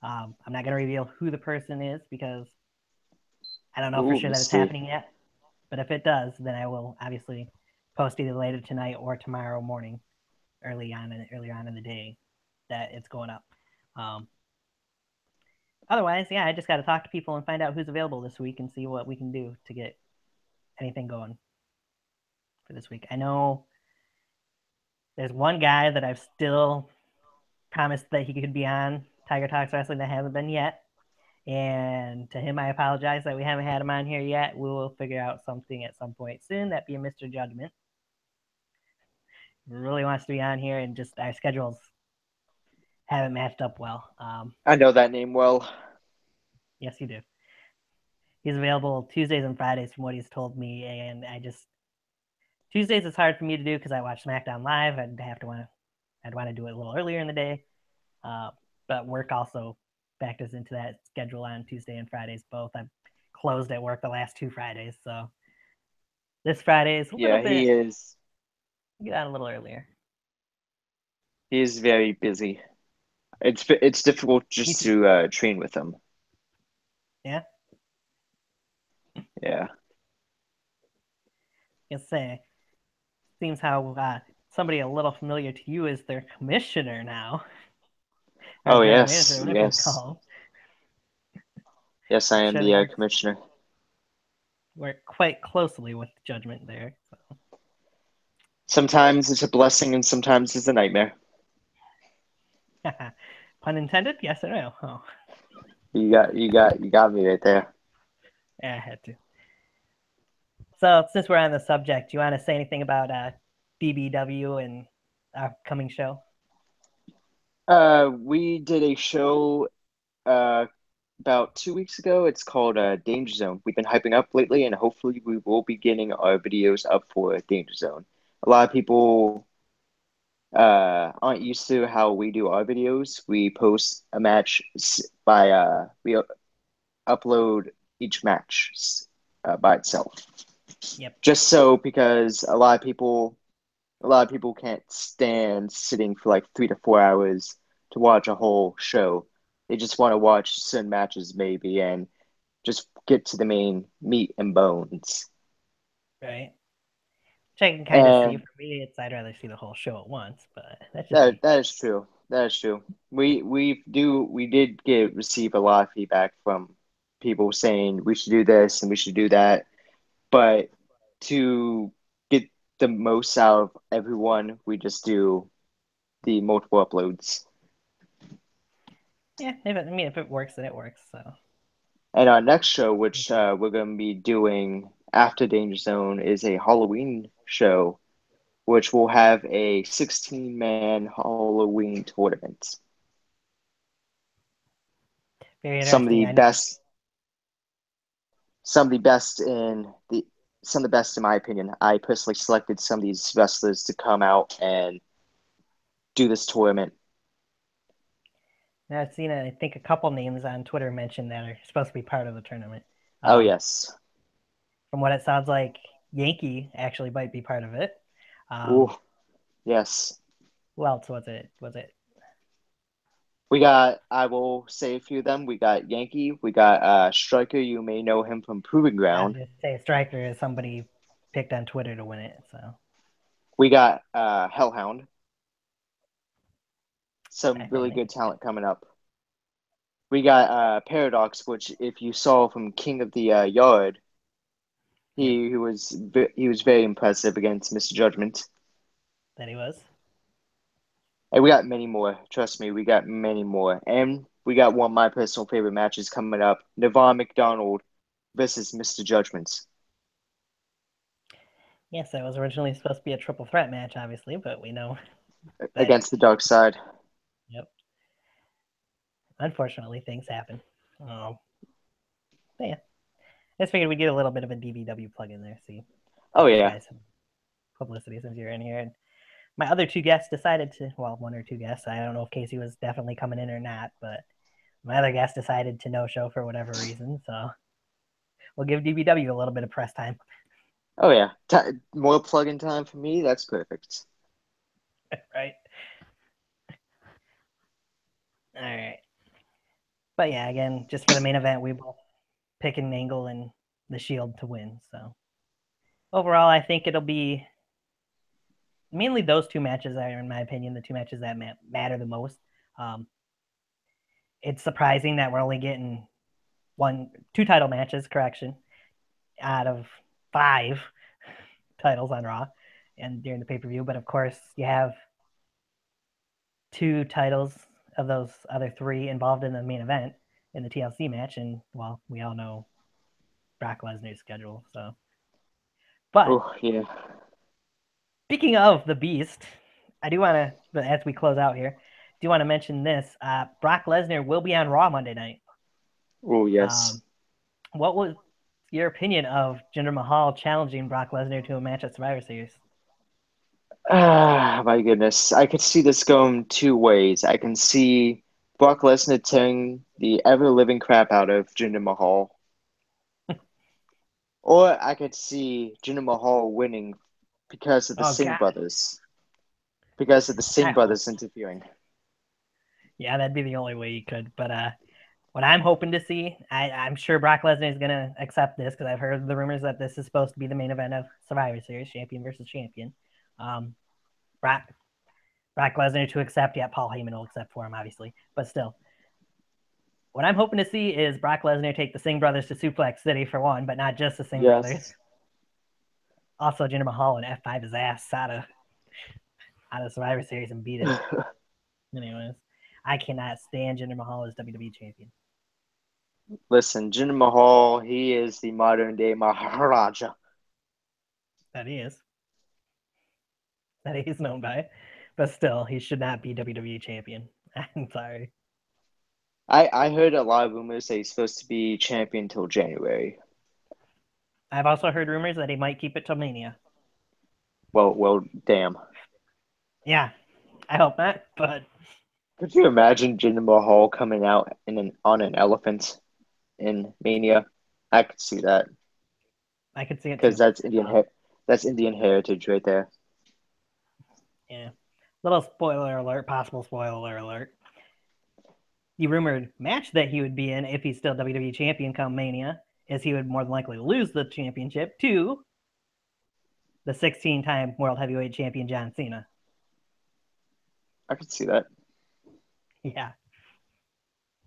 I'm not going to reveal who the person is because I don't know for Ooh, sure that it's mystery. happening yet. But if it does, then I will obviously post either later tonight or tomorrow morning, earlier on in the day, that it's going up. Otherwise, yeah, I just got to talk to people and find out who's available this week and see what we can do to get anything going. for this week. I know there's one guy that I've still promised that he could be on Tiger Talks Wrestling that hasn't been yet. And to him, I apologize that we haven't had him on here yet. We will figure out something at some point soon. That be Mr. Judgment. He really wants to be on here, and just our schedules haven't matched up well. I know that name well. Yes, you do. He's available Tuesdays and Fridays from what he's told me, and Tuesdays is hard for me to do because I watch SmackDown Live. I'd want to do it a little earlier in the day, but work also factors into that schedule on Tuesday and Fridays both. I'm closed at work the last 2 Fridays, so this Friday is a little bit. He is. Get out a little earlier. He is very busy. It's difficult just to train with him. Yeah. Yeah. I say, seems how somebody a little familiar to you is their commissioner now. Oh yes, yes. Yes, I am the commissioner. Work quite closely with Judgment there. So. Sometimes it's a blessing, and sometimes it's a nightmare. Pun intended? Yes or no? Oh. You got me right there. Yeah, I had to. So since we're on the subject, do you want to say anything about DBW and our upcoming show? We did a show about 2 weeks ago. It's called Danger Zone. We've been hyping up lately, and hopefully we will be getting our videos up for Danger Zone. A lot of people aren't used to how we do our videos. We post a match by we upload each match by itself. Yep. Just so because a lot of people can't stand sitting for like 3 to 4 hours to watch a whole show. They just want to watch certain matches maybe and just get to the main meat and bones. Right. Which I can kind of see. For me, I'd rather see the whole show at once, but that's just that is true. That is true. We did receive a lot of feedback from people saying we should do this and we should do that. But to get the most out of everyone, we just do the multiple uploads. Yeah, if it works, then it works. So. And our next show, which we're going to be doing after Danger Zone, is a Halloween show, which will have a 16-man Halloween tournament. Very interesting. Some of the best in my opinion. I personally selected some of these wrestlers to come out and do this tournament. Now, I've seen, I think, a couple names on Twitter mentioned that are supposed to be part of the tournament. Oh, yes. From what it sounds like, Yankee actually might be part of it. Yes. Who else was it? We got, I will say a few of them. We got Yankee. We got Striker. You may know him from Proving Ground. I was just say Striker is somebody picked on Twitter to win it. So we got Hellhound. Some really good talent coming up. We got Paradox, which if you saw from King of the Yard, he was very impressive against Mr. Judgment. That he was. And we got many more. Trust me, we got many more. And we got one of my personal favorite matches coming up: Navon McDonald versus Mr. Judgment. Yes, that was originally supposed to be a triple threat match, obviously, but we know against the dark side. Yep. Unfortunately, things happen. But yeah, I just figured we'd get a little bit of a DBW plug in there. See. Oh yeah. Guys, publicity since you're in here. And my other two guests decided to. Well, one or two guests. I don't know if Casey was definitely coming in or not, but my other guest decided to no show for whatever reason. So we'll give DBW a little bit of press time. Oh yeah, more plug-in time for me. That's perfect. Right. All right. But yeah, again, just for the main event, we will pick an Angle and the Shield to win. So overall, I think it'll be mainly those two matches are, in my opinion, the two matches that matter the most. It's surprising that we're only getting two title matches, out of 5 titles on Raw and during the pay-per-view, but of course you have 2 titles of those other 3 involved in the main event in the TLC match, and well, we all know Brock Lesnar's schedule. So, but Oh yeah. speaking of the Beast, I do want to, as we close out here, do want to mention this: Brock Lesnar will be on Raw Monday night. Oh yes. What was your opinion of Jinder Mahal challenging Brock Lesnar to a match at Survivor Series? Ah, my goodness. I could see this going 2 ways. I can see Brock Lesnar tearing the ever-living crap out of Jinder Mahal. Or I could see Jinder Mahal winning because of the Oh Singh God, brothers. Because of the I Singh hope. brothers interfering. Yeah, that'd be the only way you could. But what I'm hoping to see, I'm sure Brock Lesnar is gonna accept this because I've heard the rumors that this is supposed to be the main event of Survivor Series, champion versus champion. Um, Brock Lesnar to accept. Yeah, Paul Heyman will accept for him, obviously, but still. What I'm hoping to see is Brock Lesnar take the Singh brothers to Suplex City for one, but not just the Singh brothers. Yes. Also, Jinder Mahal and F5 his ass out of Survivor Series and beat it. Anyways, I cannot stand Jinder Mahal as WWE champion. Listen, Jinder Mahal, he is the modern day Maharaja. That he is. That he is known by. But still, he should not be WWE champion. I'm sorry. I heard a lot of rumors that he's supposed to be champion till January. I've also heard rumors that he might keep it till Mania. Well, damn. Yeah, I hope not, but Could you imagine Jinder Mahal coming out on an elephant in Mania? I could see that I could see it because too. that's Indian heritage right there. Yeah. Little spoiler alert, possible spoiler alert. The rumored match that he would be in if he's still WWE champion come Mania is he would more than likely lose the championship to the 16-time World Heavyweight Champion John Cena. I could see that. Yeah.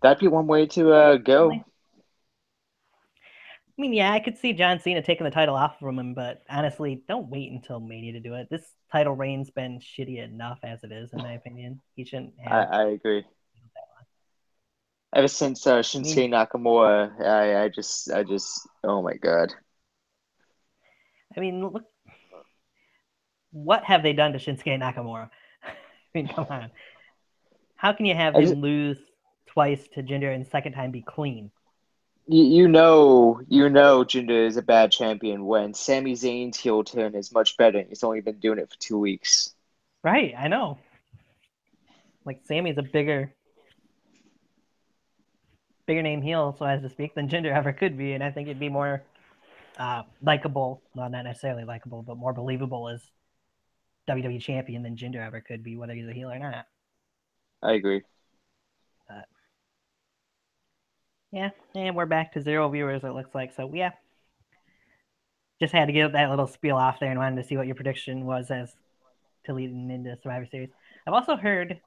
That'd be one way to go. I mean, yeah, I could see John Cena taking the title off from him, but honestly, don't wait until Mania to do it. This title reign's been shitty enough as it is, in my opinion. He shouldn't have. I agree. Ever since I mean, Shinsuke Nakamura, oh my God. look, what have they done to Shinsuke Nakamura? I mean, come on. How can you have I just, him lose twice to Jinder and second time be clean? you know, Jinder is a bad champion when Sami Zayn's heel turn is much better. He's only been doing it for 2 weeks. Right, I know. Like Sammy's a bigger name heel, so as to speak, than Jinder ever could be, and I think it'd be more likable. Well, not necessarily likable, but more believable as WWE champion than Jinder ever could be, whether he's a heel or not. I agree. Yeah, and we're back to 0 viewers, it looks like. So, yeah, just had to get that little spiel off there and wanted to see what your prediction was as to leading into Survivor Series. I've also heard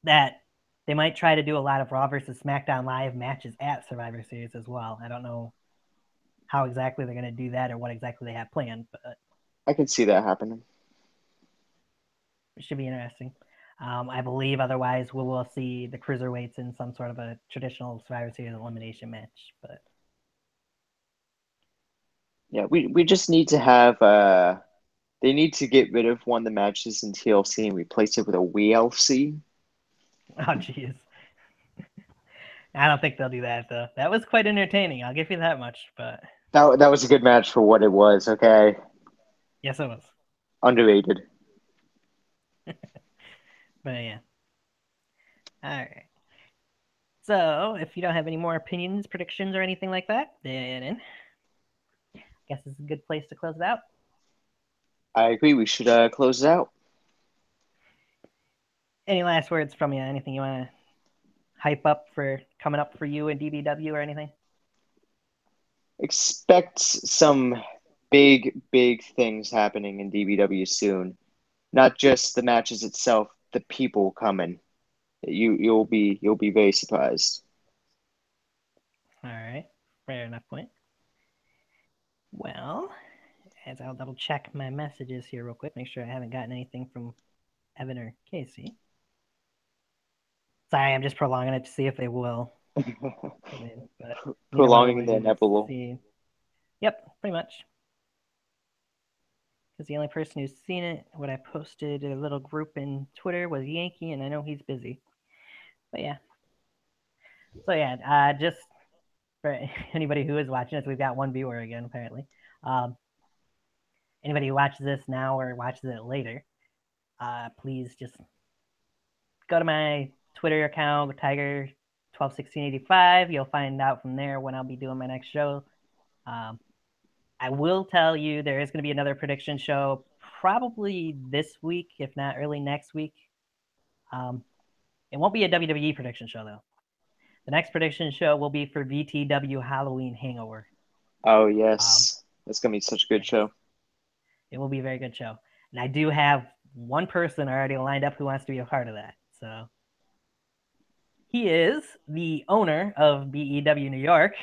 that they might try to do a lot of Raw versus SmackDown Live matches at Survivor Series as well. I don't know how exactly they're going to do that or what exactly they have planned, but I can see that happening. it should be interesting. I believe otherwise we will see the cruiserweights in some sort of a traditional Survivor Series elimination match. But Yeah, we just need to have they need to get rid of one of the matches in TLC and replace it with a WLC. oh jeez, I don't think they'll do that though. That was quite entertaining. I'll give you that much. But That was a good match for what it was, okay? yes, it was. Underrated. But yeah. All right. So if you don't have any more opinions, predictions, or anything like that, then I guess this is a good place to close it out. I agree. We should close it out. Any last words from you? Anything you want to hype up for coming up for you in DBW or anything? Expect some big things happening in DBW soon. Not just the matches itself, the people coming. You'll be very surprised. All right. Fair enough point. Well, As I'll double check my messages here real quick, make sure I haven't gotten anything from Evan or Casey. Sorry, I'm just prolonging it to see if they will come in. But neither one of Prolonging them the inevitable. see. Yep, pretty much. Because the only person who's seen it, what I posted a little group in Twitter was Yankee, and I know he's busy. But yeah. So yeah, just for anybody who is watching us, we've got one viewer again apparently. Anybody who watches this now or watches it later, please just go to my Twitter account, Tiger121685. You'll find out from there when I'll be doing my next show. I will tell you there is going to be another prediction show probably this week, if not early next week. It won't be a WWE prediction show, though. The next prediction show will be for VTW Halloween Hangover. Oh, yes. That's going to be such a good show. It will be a very good show. And I do have one person already lined up who wants to be a part of that. So he is the owner of BEW New York,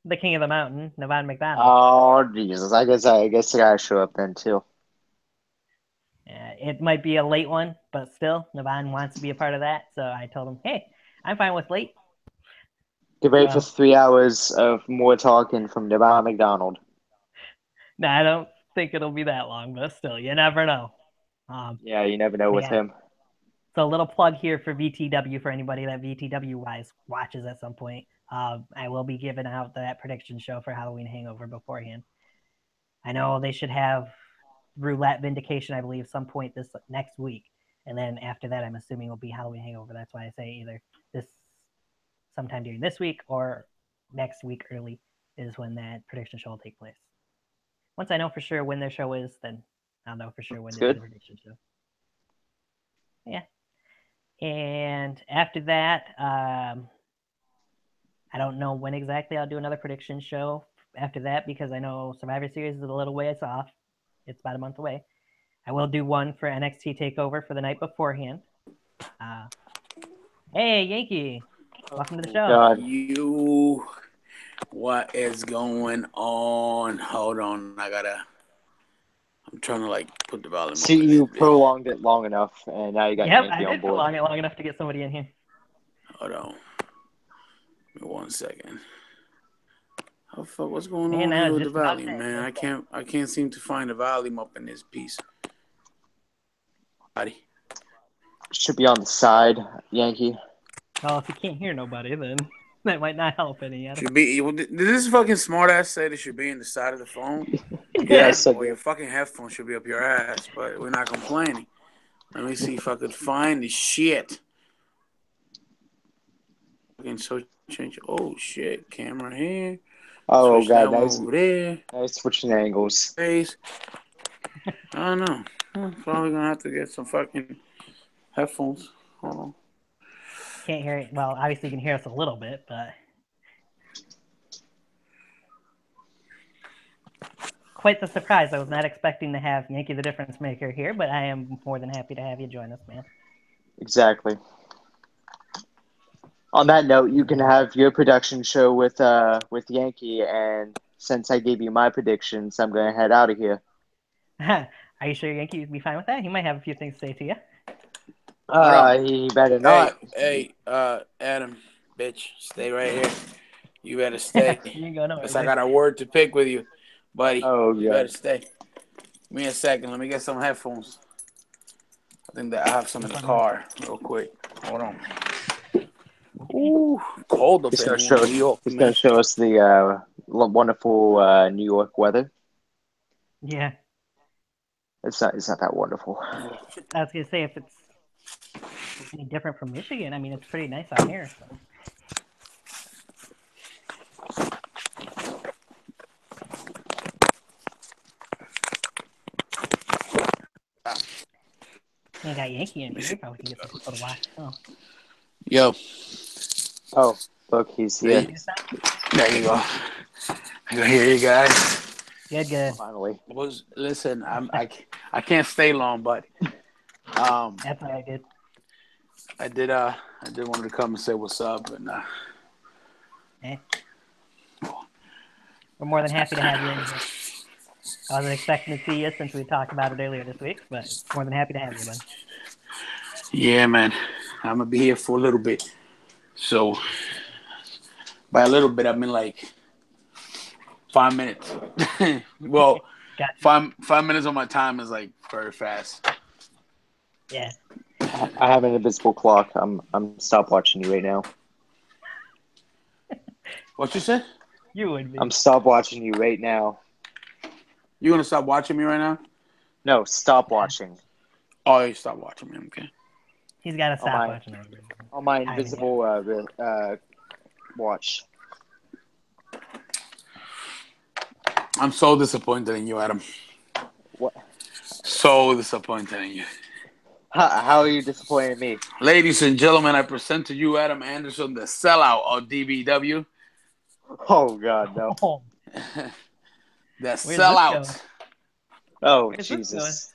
the King of the Mountain, Navon McDonald. Oh, Jesus. I guess I got to show up then, too. It might be a late one, but still, Navon wants to be a part of that. So I told him, hey, I'm fine with late. Get ready for 3 hours of more talking from Navon McDonald. No, I don't think it'll be that long, but still, you never know. Yeah, you never know with him. So a little plug here for VTW for anybody that VTW-wise watches at some point. I will be giving out that prediction show for Halloween Hangover beforehand. I know they should have Roulette Vindication, I believe, some point this next week. And then after that, I'm assuming will be Halloween Hangover. That's why I say either this sometime during this week or next week early is when that prediction show will take place. Once I know for sure when their show is, then I'll know for sure when to do the prediction show. Yeah. And after that, I don't know when exactly I'll do another prediction show after that because I know Survivor Series is a little ways off. It's about a month away. I will do one for NXT TakeOver for the night beforehand. Hey, Yankee. Welcome to the show. God. What is going on? Hold on. I'm trying to put the volume See, you prolonged it long enough, and now you got Yankee on board. Yep, I did prolong it long enough to get somebody in here. Hold on. Give me 1 second. Oh fuck! What's going on here with the volume, man? I can't seem to find the volume up in this piece. Should be on the side, Yankee. Well, if you can't hear nobody, then that might not help any. Should be. Did this fucking smartass say it should be in the side of the phone? Yes. Well, your fucking headphones should be up your ass, but we're not complaining. Let me see if I could find the shit. Fucking so change. Oh shit! Camera here. Oh switch God, that over there. Nice switching angles. Face. I don't know. I'm probably gonna have to get some fucking headphones. Hold on. Can't hear it. Well, obviously you can hear us a little bit, but quite the surprise. I was not expecting to have Yankee the Difference Maker here, but I am more than happy to have you join us, man. Exactly. On that note, you can have your production show with Yankee, and since I gave you my predictions, I'm going to head out of here. Are you sure Yankee would be fine with that? He might have a few things to say to you. He better not. Hey, Adam, bitch, stay right here. You better stay. You ain't going nowhere, Because I got a word to pick with you, buddy. Oh, you better stay. Give me a second. Let me get some headphones. I think that I have some in the car real quick. Hold on. Ooh, cold up in New York. He's going to show us the wonderful New York weather. Yeah. It's not that wonderful. I was going to say, if it's any different from Michigan, I mean, it's pretty nice out here. So. I got Yankee in here. Probably can get some people to watch. Oh. Yo. Oh, look, he's here. There you go. I can hear you guys. Good. Finally. Listen, I can't stay long, but that's what I did. I did want to come and say what's up, and we're more than happy to have you in here. I wasn't expecting to see you since we talked about it earlier this week, but more than happy to have you, bud. Yeah, man. I'm gonna be here for a little bit. So by a little bit, I mean like 5 minutes. Well, Gotcha. 5 minutes of my time is like very fast. Yeah. I have an invisible clock. I'm stopwatching you right now. What you said? You would be. I'm stopwatching you right now. You gonna stop watching me right now? No, stop watching. Oh, you stop watching me. Okay. He's got to stop watching that. On my invisible watch. I'm so disappointed in you, Adam. What? So disappointed in you. How are you disappointed in me? Ladies and gentlemen, I present to you Adam Anderson, the sellout of DBW. Oh, God, no. Oh, The sellout. Oh, Where's Jesus.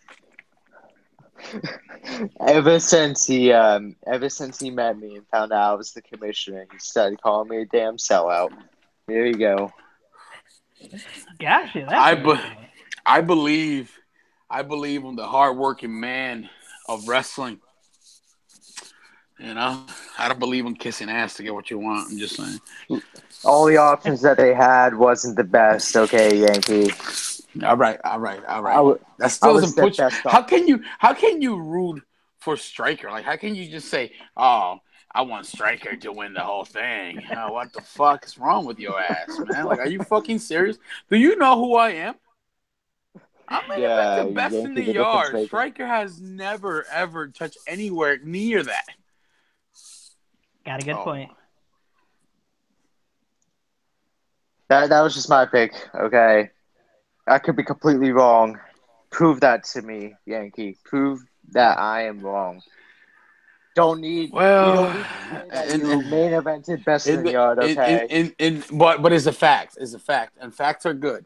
Ever since he met me and found out I was the commissioner, he started calling me a damn sellout. There you go. Gotcha. I believe in the hardworking man of wrestling. You know, I don't believe in kissing ass to get what you want. I'm just saying. All the options that they had wasn't the best. Okay, Yankee. All right. That still doesn't put you. How can you root for Stryker? Like, how can you just say, "Oh, I want Stryker to win the whole thing"? Oh, what the fuck is wrong with your ass, man? Like, are you fucking serious? Do you know who I am? I'm the best Yankee, in the the yard. Stryker has never ever touched anywhere near that. Got a good point. That was just my pick. Okay, I could be completely wrong. Prove that to me, Yankee. Prove that I am wrong. Don't need. Well, you don't need to say that you main evented best in the yard. Okay. But it's a fact. It's a fact, and facts are good.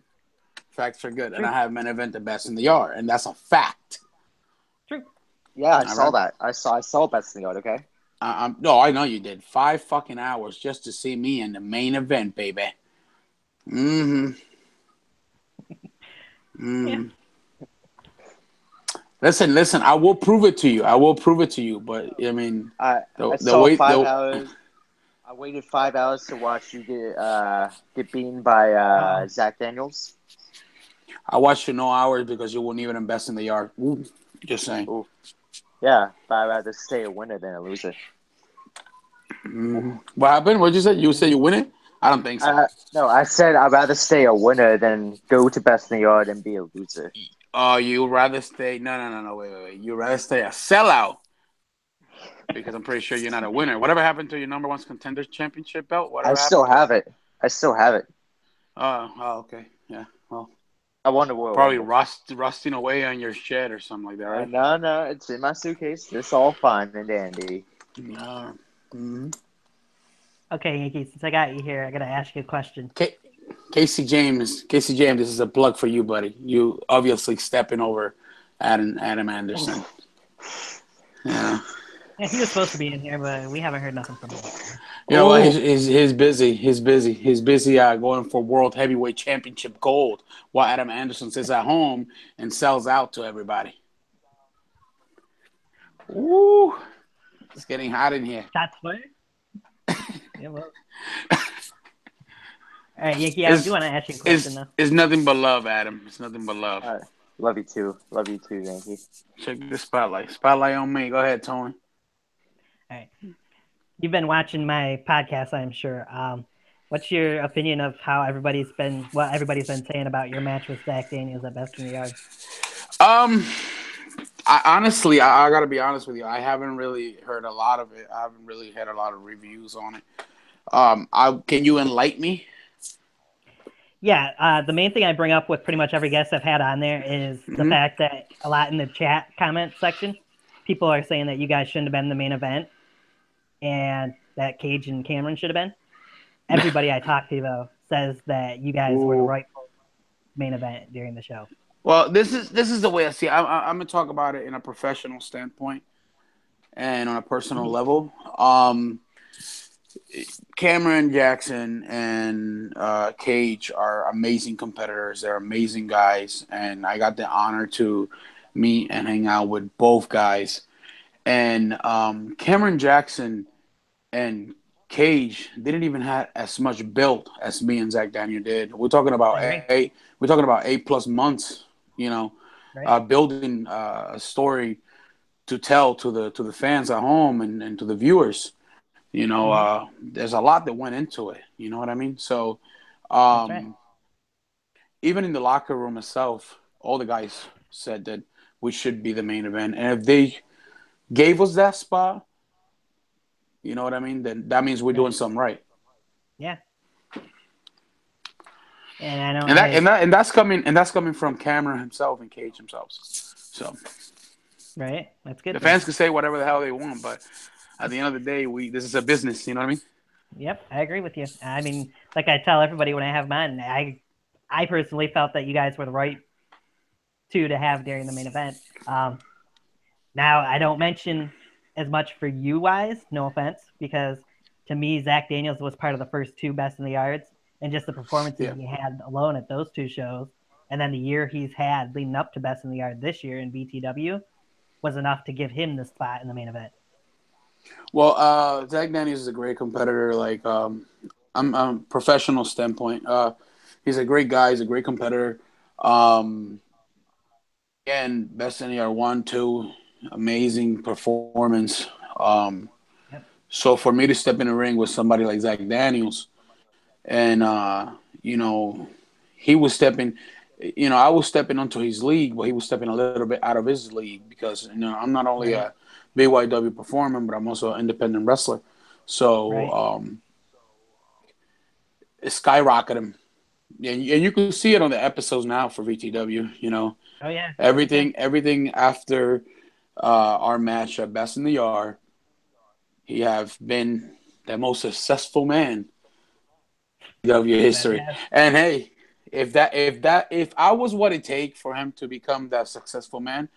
Facts are good, and I have main evented best in the yard, and that's a fact. True. Yeah, I saw that. I saw best in the yard. Okay. No, I know you did. 5 fucking hours just to see me in the main event, baby. Mm-hmm. Yeah. Listen. I will prove it to you. But I mean, I saw 5 hours. I waited 5 hours to watch you get beaten by Zach Daniels. I watched you no hours because you wouldn't even invest in the yard. Ooh, just saying. Ooh. Yeah, but I'd rather stay a winner than a loser. What happened? What'd you say? You said you win it? I don't think so. No, I said I'd rather stay a winner than go to best in the yard and be a loser. Oh, you'd rather stay... No, wait. You'd rather stay a sellout because I'm pretty sure you're not a winner. Whatever happened to your number one contender championship belt? I still have it. Oh, okay. Yeah, well. I won the World Probably Rumble. rusting away on your shed or something like that, right? No, it's in my suitcase. It's all fine and dandy. No. Mm-hmm. Okay, Yankee, since I got you here, I got to ask you a question. Casey James, this is a plug for you, buddy. You obviously stepping over Adam Anderson. Yeah. He was supposed to be in here, but we haven't heard nothing from him. You know what? He's busy. He's busy going for World Heavyweight Championship gold while Adam Anderson sits at home and sells out to everybody. Ooh. It's getting hot in here. That's what? Yeah, well. All right, Yankee, I do want to ask you a question, though. It's nothing but love, Adam. It's nothing but love. Love you too, Yankee. Check the spotlight. Spotlight on me. Go ahead, Tony. All right. You've been watching my podcast, I'm sure. What's your opinion of what everybody's been saying about your match with Zach Daniels at Best in the Yard? I gotta be honest with you. I haven't really heard a lot of it. I haven't really had a lot of reviews on it. Can you enlighten me? Yeah, the main thing I bring up with pretty much every guest I've had on there is the fact that a lot in the chat comment section, people are saying that you guys shouldn't have been the main event and that Cage and Cameron should have been. Everybody I talk to, though, says that you guys were the rightful main event during the show. Well, this is the way I see it. I'm going to talk about it in a professional standpoint and on a personal level. Cameron Jackson and Cage are amazing competitors. They're amazing guys, and I got the honor to meet and hang out with both guys. And Cameron Jackson and Cage didn't even have as much build as me and Zach Daniel did. We're talking about eight plus months, Right. building a story to tell to the fans at home and to the viewers. There's a lot that went into it. You know what I mean? So, That's right. even in the locker room itself, all the guys said that we should be the main event, and if they gave us that spot, you know what I mean? Then that means we're doing something right. Yeah. And I know, that's coming from Cameron himself and Cage himself. So, right, that's good. The fans can say whatever the hell they want, but at the end of the day, this is a business. You know what I mean? Yep, I agree with you. I mean, like I tell everybody when I have mine, I personally felt that you guys were the right two to have during the main event. Now, I don't mention as much for you guys, no offense, because to me, Zach Daniels was part of the first two Best in the Yards, and just the performances he had alone at those two shows, and then the year he's had leading up to Best in the Yard this year in BTW was enough to give him the spot in the main event. Well, Zach Daniels is a great competitor. Like, I'm a professional standpoint. He's a great guy. He's a great competitor. Again, Best in the Yard 1, 2, amazing performance. So for me to step in the ring with somebody like Zach Daniels, and he was stepping. I was stepping onto his league, but he was stepping a little bit out of his league because I'm not only a BYW performer, but I'm also an independent wrestler. So it skyrocketed him, and you can see it on the episodes now for VTW. Oh yeah. Everything after our match at Best in the Yard, he have been the most successful man in VTW history. And hey, if I was what it take for him to become that successful man,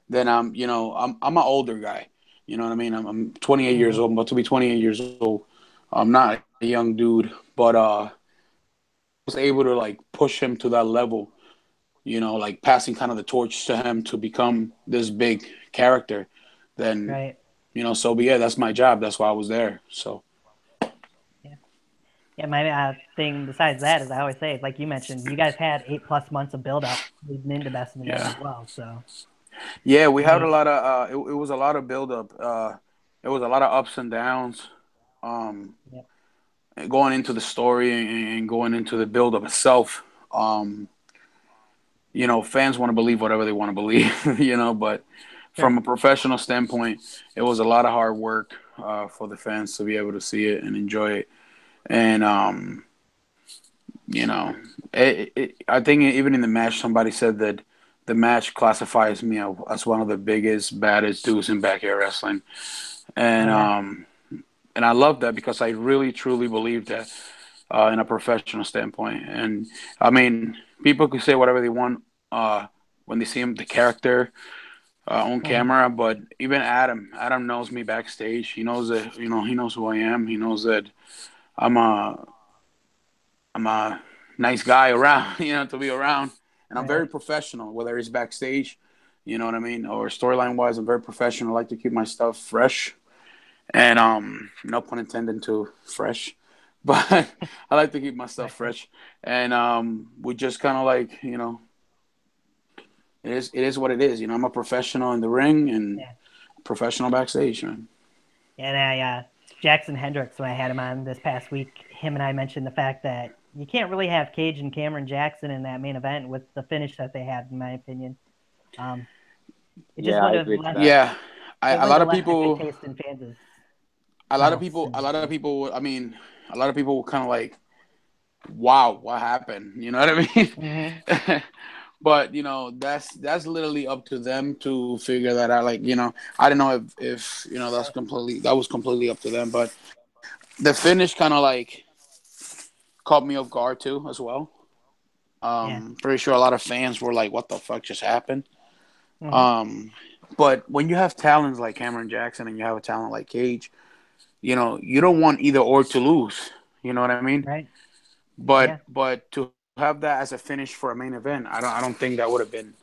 then I'm an older guy. You know what I mean? I'm 28 years old. I'm about to be 28 years old. I'm not a young dude, but I was able to like push him to that level. Like passing kind of the torch to him to become this big character. Then so be it. That's my job. That's why I was there. So. Yeah, my thing besides that is I always say, like you mentioned, you guys had 8+ months of build up leading into Best in the Yard as well. So. Yeah, we had a lot of. It was a lot of build up. It was a lot of ups and downs. Going into the story and going into the build up itself. Fans want to believe whatever they want to believe. But from a professional standpoint, it was a lot of hard work for the fans to be able to see it and enjoy it. And I think even in the match, somebody said that the match classifies me as one of the biggest, baddest dudes in backyard wrestling, and I love that because I really truly believe that in a professional standpoint. And I mean, people could say whatever they want when they see him, the character on camera, but even Adam knows me backstage. He knows that he knows who I am. He knows that I'm a nice guy around, to be around. And I'm very professional, whether it's backstage, you know what I mean, or storyline wise. I'm very professional. I like to keep my stuff fresh, and no pun intended to fresh, but I like to keep my stuff fresh. And we just kind of like, it is what it is. I'm a professional in the ring and professional backstage, man. And Jackson Hendricks, when I had him on this past week, him and I mentioned the fact that you can't really have Cage and Cameron Jackson in that main event with the finish that they had, in my opinion. It just would have left. Yeah, a lot of people. Taste in fans. A lot of people. I mean, a lot of people were kind of like, "Wow, what happened?" You know what I mean? But that's literally up to them to figure that out. Like, I don't know if that was completely up to them. But the finish kind of like caught me off guard too, as well. Pretty sure a lot of fans were like, "What the fuck just happened?" But when you have talents like Cameron Jackson and you have a talent like Cage, you don't want either or to lose. You know what I mean? Right. But to have that as a finish for a main event, I don't think that would have been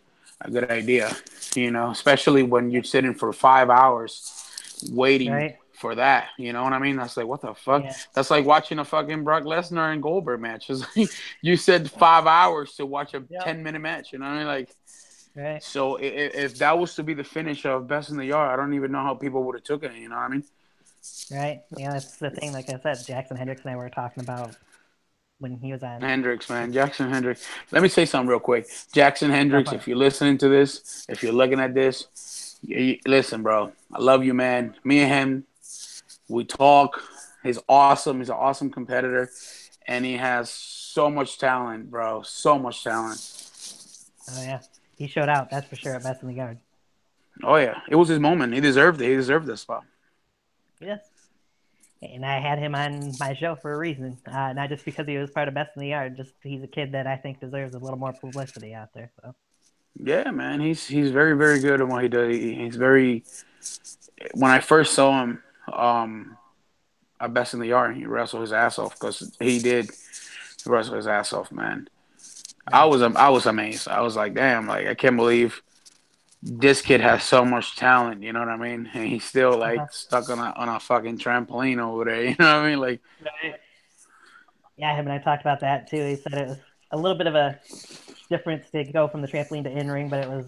a good idea. Especially when you're sitting for 5 hours waiting for that. You know what I mean? That's like, what the fuck? Yeah. That's like watching a fucking Brock Lesnar and Goldberg match. It's like, you said 5 hours to watch a 10-minute match. You know what I mean? Like, right. So if that was to be the finish of Best in the Yard, I don't even know how people would have took it. You know what I mean? Right. Yeah, that's the thing. Like I said, Jackson Hendricks and I were talking about when he was on. Hendricks, man. Jackson Hendricks. Let me say something real quick. Jackson Hendricks, if you're listening to this, if you're looking at this, listen, bro. I love you, man. Me and him, we talk. He's awesome. He's an awesome competitor. And he has so much talent, bro. So much talent. Oh, yeah. He showed out, that's for sure, at Best in the Yard. Oh, yeah. It was his moment. He deserved it. He deserved this spot. Yes. And I had him on my show for a reason. Not just because he was part of Best in the Yard. Just he's a kid that I think deserves a little more publicity out there. So. Yeah, man. He's very, very good at what he does. He's very... When I first saw him at Best in the Yard, he wrestled his ass off because he did wrestle his ass off, man. I was amazed. I was like, damn, like I can't believe this kid has so much talent. You know what I mean? And he's still like stuck on a fucking trampoline over there. You know what I mean? Like, yeah, him and I talked about that too. He said it was a little bit of a difference to go from the trampoline to in ring, but it was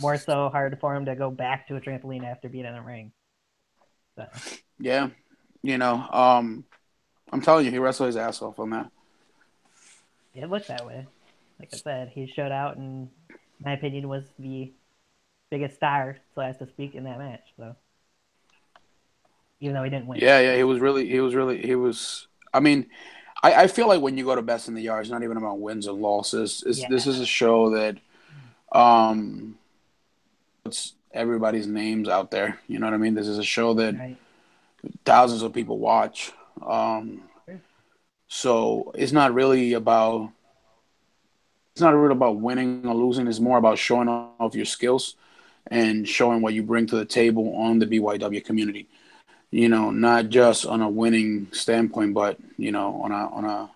more so hard for him to go back to a trampoline after being in a ring. So. Yeah, I'm telling you, he wrestled his ass off on that. It looked that way. Like I said, he showed out, and in my opinion, was the biggest star, so as to speak, in that match. So, even though he didn't win. Yeah, he was. I mean, I feel like when you go to Best in the Yard, it's not even about wins and losses. This is a show that puts everybody's names out there. You know what I mean? This is a show that thousands of people watch. So it's not really about winning or losing. It's more about showing off your skills and showing what you bring to the table on the BYW community. Not just on a winning standpoint, but on a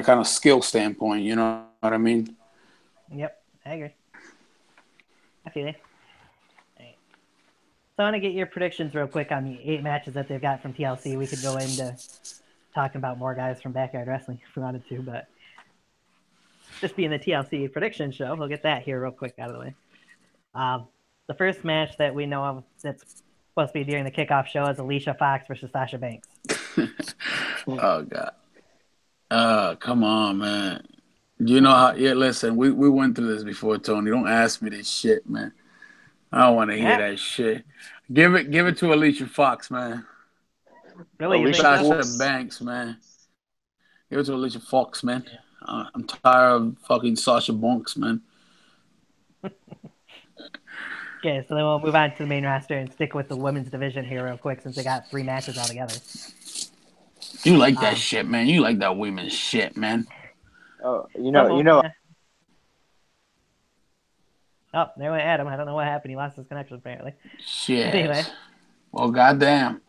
kind of skill standpoint. You know what I mean? Yep, I agree. I feel it. Right. So I want to get your predictions real quick on the 8 matches that they've got from TLC. We could go into talking about more guys from Backyard Wrestling if we wanted to, but just being the TLC Prediction Show, we'll get that here real quick out of the way. The first match that we know of that's supposed to be during the kickoff show is Alicia Fox versus Sasha Banks. Oh, God. Come on, man. You know how? Yeah, listen, we went through this before, Tony. Don't ask me this shit, man. I don't want to hear that shit. Give it to Alicia Fox, man. Really, Alicia Sasha Banks, man. Give it to Alicia Fox, man. I'm tired of fucking Sasha Banks, man. Okay, so then we'll move on to the main roster and stick with the women's division here real quick since they got 3 matches altogether. You like that shit, man. You like that women's shit, man. Oh, you know. Yeah. Oh, there went Adam. I don't know what happened. He lost his connection apparently. Shit. Anyway. Well, goddamn.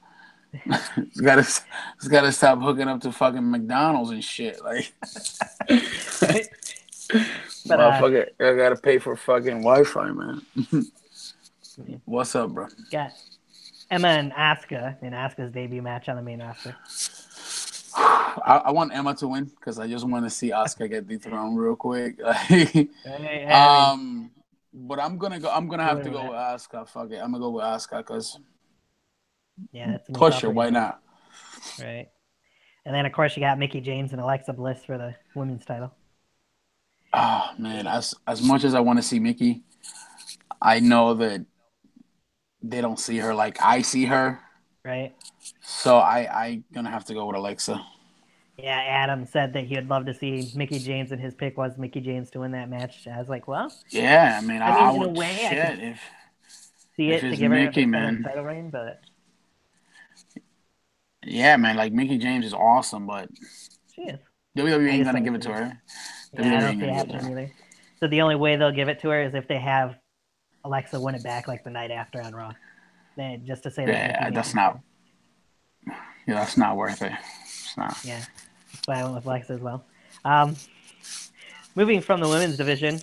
It's gotta stop hooking up to fucking McDonald's and shit. Like, but motherfucker, I gotta pay for fucking Wi-Fi, man. What's up, bro? Got Emma and Asuka in Asuka's debut match on the main roster. I want Emma to win because I just want to see Asuka get dethroned real quick. But I'm gonna have to go with Asuka. Fuck it, I'm gonna go with Asuka because push her. Why not? Right. And then of course you got Mickie James and Alexa Bliss for the women's title. Oh man, as much as I want to see Mickie, I know that they don't see her like I see her. Right. So I gonna have to go with Alexa. Yeah, Adam said that he would love to see Mickie James, and his pick was Mickie James to win that match. I was like, well, yeah, I mean in a way, I could see it to give Mickie, her man. Title reign, but yeah, man, like Mickie James is awesome, but she is. WWE ain't gonna give it to her. Yeah, I don't see it happening either. So the only way they'll give it to her is if they have Alexa win it back like the night after on Raw. Then just to say that. Yeah, that's not. Yeah, that's not worth it. It's not. Yeah, that's why I went with Lex as well. Moving from the women's division,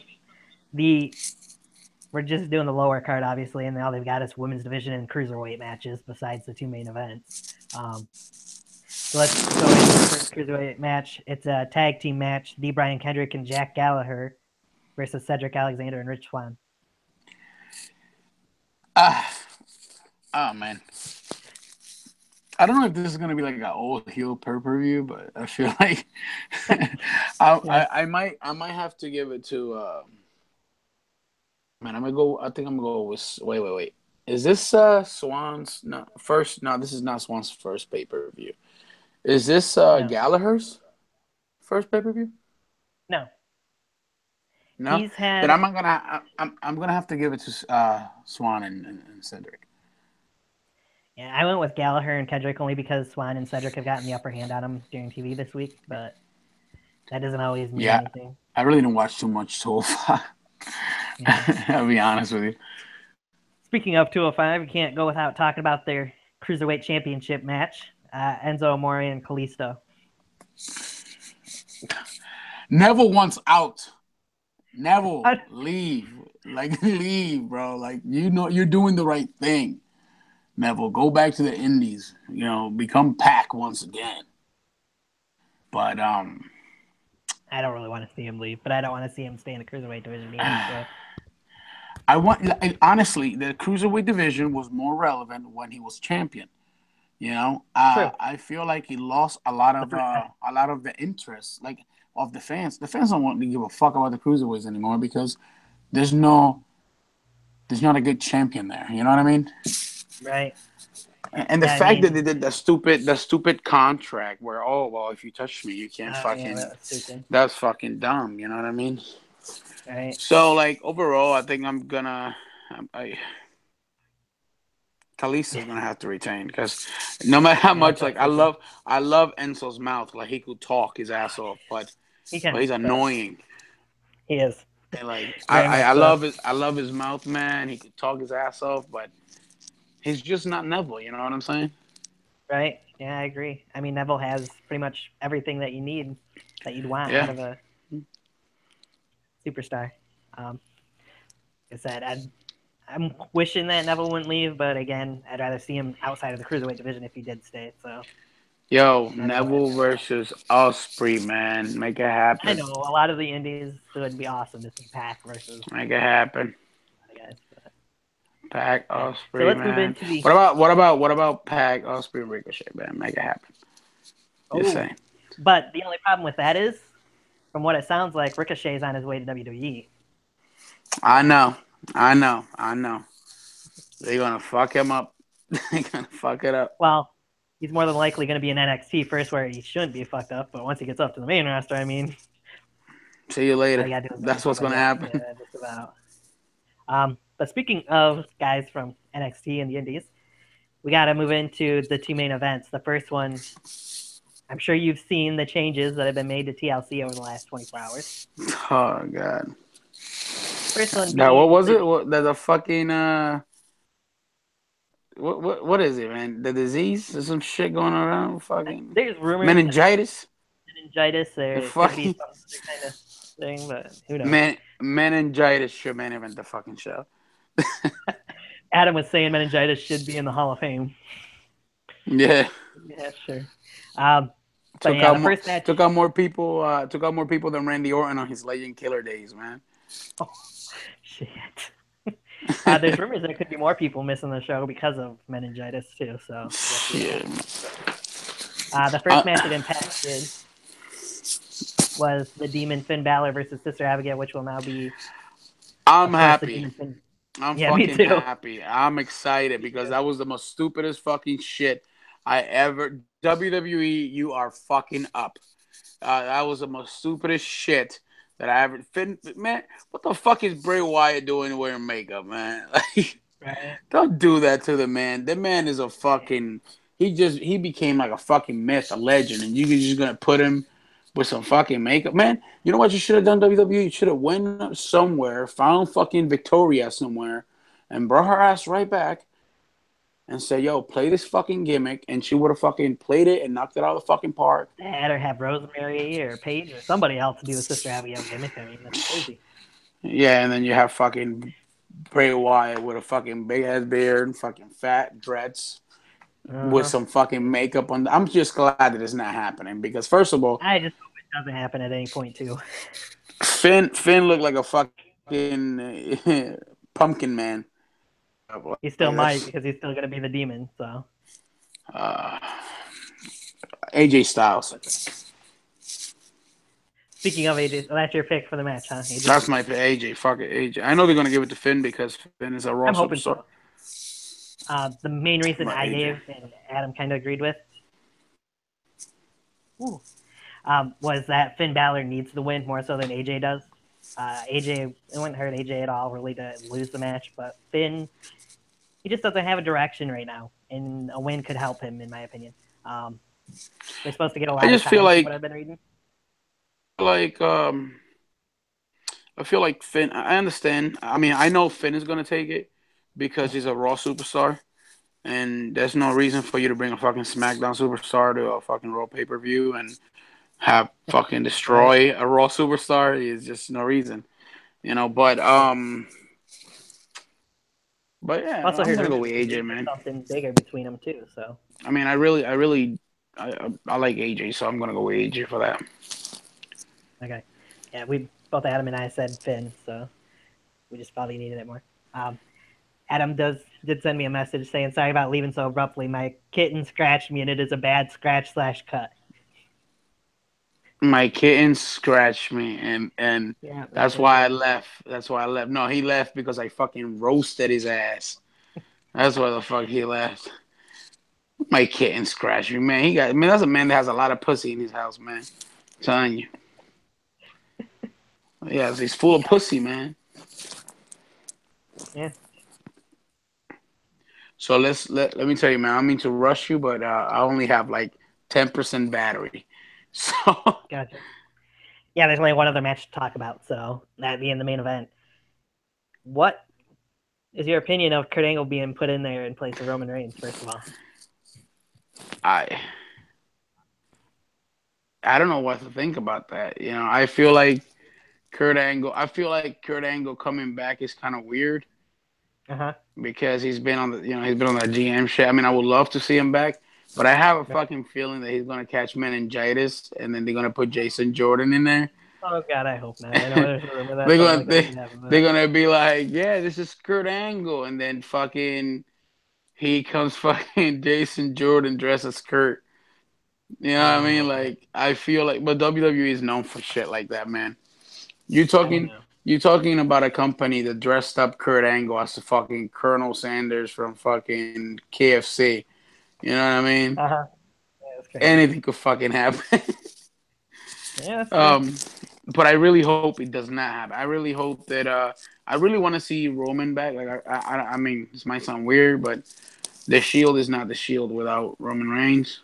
we're just doing the lower card, obviously, and all they've got is women's division and cruiserweight matches besides the two main events. So let's go into the first cruiserweight match. It's a tag team match: D. Brian Kendrick and Jack Gallagher versus Cedric Alexander and Rich Swann. Oh man, I don't know if this is gonna be like an old heel per-view, but I feel like I might have to give it to. Man, I think I'm gonna go with. Wait. Is this Swann's? No, first. No, this is not Swann's first pay-per-view. Is this No. Gallagher's first pay-per-view? No. No. He's had. Then I'm gonna have to give it to Swann and Cedric. Yeah, I went with Gallagher and Kendrick only because Swann and Cedric have gotten the upper hand on him during TV this week, but that doesn't always mean anything. I really didn't watch too much 205. Yeah. I'll be honest with you. Speaking of 205, you can't go without talking about their Cruiserweight Championship match, Enzo Amore and Kalisto. Neville wants out. Neville, leave. Like, leave, bro. Like, you know, you're doing the right thing. Neville, go back to the Indies. You know, become Pac once again. But I don't really want to see him leave, but I don't want to see him stay in the Cruiserweight division either. So. Honestly, the Cruiserweight division was more relevant when he was champion. You know, I feel like he lost a lot of the interest, like, of the fans. The fans don't want to give a fuck about the Cruiserweights anymore because there's not a good champion there. You know what I mean? Right. And the fact that they did the stupid contract where, oh, well, if you touch me, you can't fucking. Yeah, that's fucking dumb. You know what I mean? Right. So, like, overall, I think I'm gonna. Kalisto's gonna have to retain because no matter how much, like, I love Enzo's mouth. Like, he could talk his ass off, but he's annoying. He is. And, like, I love his mouth, man. He could talk his ass off, but he's just not Neville. You know what I'm saying? Right. Yeah, I agree. I mean, Neville has pretty much everything that you need, that you'd want out of a superstar. Like I said, I'm wishing that Neville wouldn't leave, but again, I'd rather see him outside of the Cruiserweight division if he did stay. So, Neville versus Ospreay, man, make it happen. I know a lot of the indies would be awesome to see Pac versus. Make it happen. Pac, Ospreay, so let's man. Move into the... What about Pac, Ospreay, Ricochet, man? Make it happen. Just saying. But the only problem with that is, from what it sounds like, Ricochet's on his way to WWE. I know. They're gonna fuck him up. They're gonna fuck it up. Well, he's more than likely gonna be in NXT first, where he shouldn't be fucked up. But once he gets up to the main roster, I mean, see you later. That's what's gonna happen. Yeah, just about. But speaking of guys from NXT and the Indies, we got to move into the two main events. The first one, I'm sure you've seen the changes that have been made to TLC over the last 24 hours. Oh, God. First one. Now, what was it? The fucking, what is it, man? The disease? There's some shit going around? Fucking. There's rumors. Meningitis? There could be some other kind of thing, but who knows? Meningitis should main event the fucking show. Adam was saying meningitis should be in the Hall of Fame. Yeah. Yeah, sure. Took out more people than Randy Orton on his Legend Killer days, man. Oh, shit. There's rumors there could be more people missing the show because of meningitis too. So yeah. The first match that Impact did was the Demon Finn Balor versus Sister Abigail, which will now be. I'm happy. I'm fucking happy. I'm excited because that was the most stupidest fucking shit I ever. WWE, you are fucking up. That was the most stupidest shit that I ever. Man, what the fuck is Bray Wyatt doing wearing makeup, man? Like, don't do that to the man. The man is a fucking. He became like a fucking myth, a legend, and you're just gonna put him with some fucking makeup, man. You know what you should have done, WWE? You should have went somewhere, found fucking Victoria somewhere, and brought her ass right back, and said, "Yo, play this fucking gimmick," and she would have fucking played it and knocked it out of the fucking park. That or have Rosemary or Paige or somebody else do a Sister Abigail gimmick. I mean, that's crazy. Yeah, and then you have fucking Bray Wyatt with a fucking big ass beard and fucking fat dreads with some fucking makeup on. I'm just glad that it's not happening because first of all, I just hope it doesn't happen at any point too. Finn looked like a fucking pumpkin man. He still might because he's still gonna be the demon. So AJ Styles. speaking of AJ, that's your pick for the match, huh? AJ? That's my pick, AJ. Fuck it, AJ. I know they're gonna give it to Finn because Finn is a Raw I'm hoping superstar. So. The main reason I AJ. gave and Adam kind of agreed with was that Finn Balor needs the win more so than AJ does. AJ, it wouldn't hurt AJ at all really to lose the match, but Finn, he just doesn't have a direction right now, and a win could help him, in my opinion. They're supposed to get a lot. I just feel like what I've been reading. I feel like Finn. I understand. I mean, I know Finn is gonna take it because he's a Raw superstar, and there's no reason for you to bring a fucking SmackDown superstar to a fucking Raw pay-per-view and have fucking destroy a Raw superstar. Is just no reason, you know. But yeah, also I'm gonna go with AJ, man. Something bigger between them too. So I mean, I like AJ, so I'm gonna go with AJ for that. Okay, yeah, we both Adam and I said Finn, so we just probably needed it more. Adam did send me a message saying, "Sorry about leaving so abruptly. My kitten scratched me, and it is a bad scratch/cut." My kitten scratched me, and yeah, that's why I left. That's why I left. No, he left because I fucking roasted his ass. That's why the fuck he left. My kitten scratched me, man. That's a man that has a lot of pussy in his house, man. I'm telling you. Yeah, he's full of pussy, man. Yeah. So let me tell you, man. I don't mean to rush you, but I only have like 10% battery. So Gotcha. Yeah, there's only one other match to talk about, so that being the main event. What is your opinion of Kurt Angle being put in there in place of Roman Reigns? First of all, I don't know what to think about that. You know, I feel like Kurt Angle coming back is kind of weird. Because he's been on the GM shit. I mean, I would love to see him back, but I have a fucking feeling that he's gonna catch meningitis, and then they're gonna put Jason Jordan in there. Oh God, I hope not. I know there's a rumor that they're gonna be like, yeah, this is Kurt Angle, and then fucking he comes fucking Jason Jordan dressed as Kurt. You know what I mean? Like, I feel like, but WWE is known for shit like that, man. You're talking about a company that dressed up Kurt Angle as the fucking Colonel Sanders from fucking KFC. You know what I mean? Yeah, anything could fucking happen. Yeah, that's but I really hope it does not happen. I really hope that I really want to see Roman back. Like I mean, this might sound weird, but the Shield is not the Shield without Roman Reigns.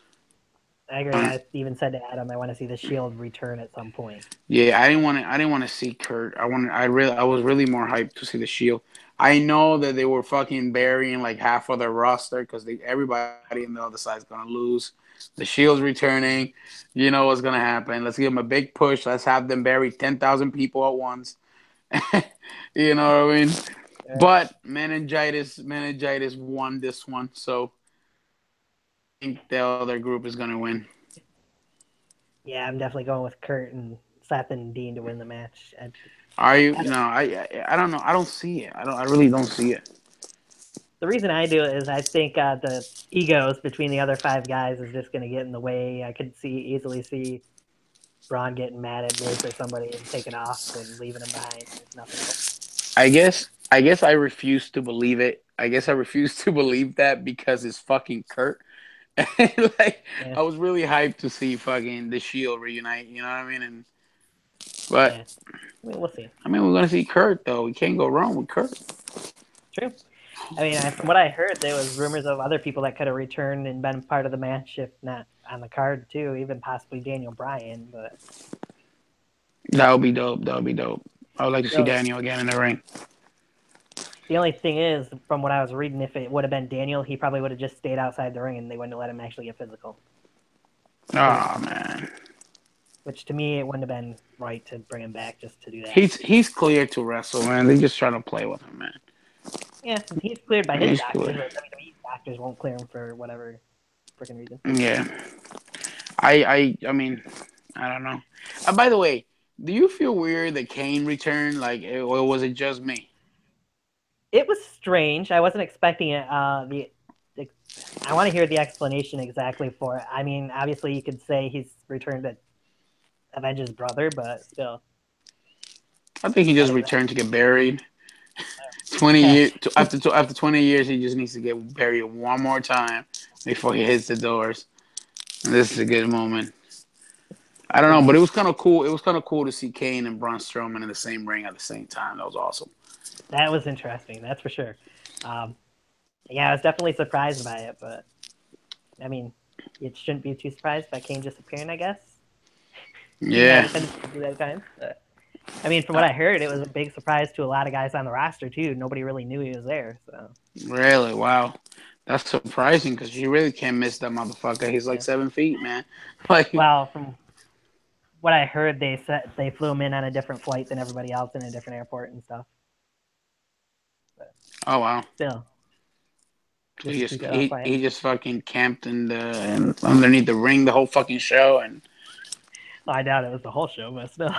I agree. I even said to Adam, I want to see the Shield return at some point. Yeah, I didn't want to see Kurt. I was really more hyped to see the Shield. I know that they were fucking burying like half of their roster because everybody on the other side is gonna lose. The Shield's returning. You know what's gonna happen. Let's give them a big push. Let's have them bury 10,000 people at once. You know what I mean? Yeah. But meningitis won this one, so I think the other group is gonna win. Yeah, I'm definitely going with Kurt and Seth and Dean to win the match. Are you? No, I don't know. I don't see it. I really don't see it. The reason I do it is I think the egos between the other five guys is just going to get in the way. I could easily see Braun getting mad at Miz or somebody and taking off and leaving him behind. There's nothing else. I guess I refuse to believe it. I guess I refuse to believe that because it's fucking Kurt. I was really hyped to see fucking the Shield reunite. You know what I mean? But I mean, we'll see. I mean, we're gonna see Kurt though. We can't go wrong with Kurt. True. I mean, from what I heard, there was rumors of other people that could have returned and been part of the match, if not on the card too, even possibly Daniel Bryan. But that would be dope. I would like to see Daniel again in the ring. The only thing is, from what I was reading, if it would have been Daniel, he probably would have just stayed outside the ring and they wouldn't have let him actually get physical. Oh, man. Which to me, it wouldn't have been right to bring him back just to do that. He's clear to wrestle, man. They're just trying to play with him, man. Yeah, he's cleared by his doctors. But WWE doctors won't clear him for whatever freaking reason. Yeah. I mean, I don't know. By the way, do you feel weird that Kane returned? Like, or was it just me? It was strange. I wasn't expecting it. I want to hear the explanation exactly for it. I mean, obviously, you could say he's returned to avenge his brother, but still. I think he just returned to get buried. 20 years after 20 years, he just needs to get buried one more time before he hits the doors. And this is a good moment. I don't know, but it was kind of cool. It was kind of cool to see Kane and Braun Strowman in the same ring at the same time. That was awesome. That was interesting. That's for sure. Yeah, I was definitely surprised by it, but I mean, it shouldn't be too surprised by Kane disappearing, I guess. Yeah. I mean, from what I heard, it was a big surprise to a lot of guys on the roster too. Nobody really knew he was there. So. Really? Wow. That's surprising because you really can't miss that motherfucker. He's like 7 feet, man. Like, well, from what I heard, they flew him in on a different flight than everybody else in a different airport and stuff. But oh wow. Still. He just fucking camped and underneath the ring the whole fucking show and. Well, I doubt it was the whole show, but still.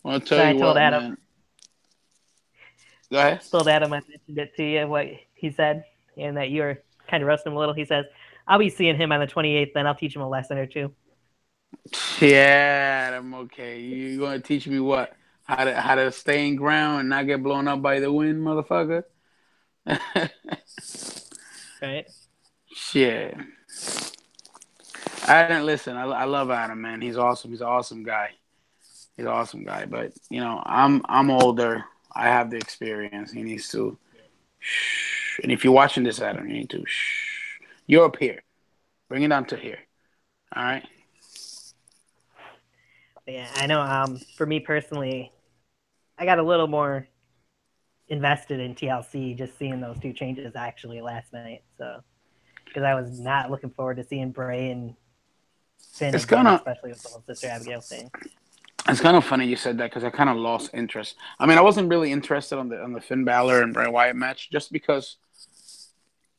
Well, I'll tell you what, Adam, man. Go ahead. Told Adam I mentioned it to you, what he said, and that you were kind of roasting him a little. He says, I'll be seeing him on the 28th, then I'll teach him a lesson or two. Yeah, I'm okay. You going to teach me what? How to stay in ground and not get blown up by the wind, motherfucker? Right? Shit. I didn't listen. I love Adam, man. He's awesome. He's an awesome guy. He's an awesome guy. But you know, I'm older. I have the experience. He needs to. Shh. And if you're watching this, Adam, you need to. Shh. You're up here. Bring it down to here. All right. Yeah, I know. For me personally, I got a little more invested in TLC just seeing those two changes actually last night. So, because I was not looking forward to seeing Bray and Finn again, especially with the whole Sister Abigail thing. It's kind of funny you said that because I kind of lost interest. I mean, I wasn't really interested on the Finn Balor and Bray Wyatt match just because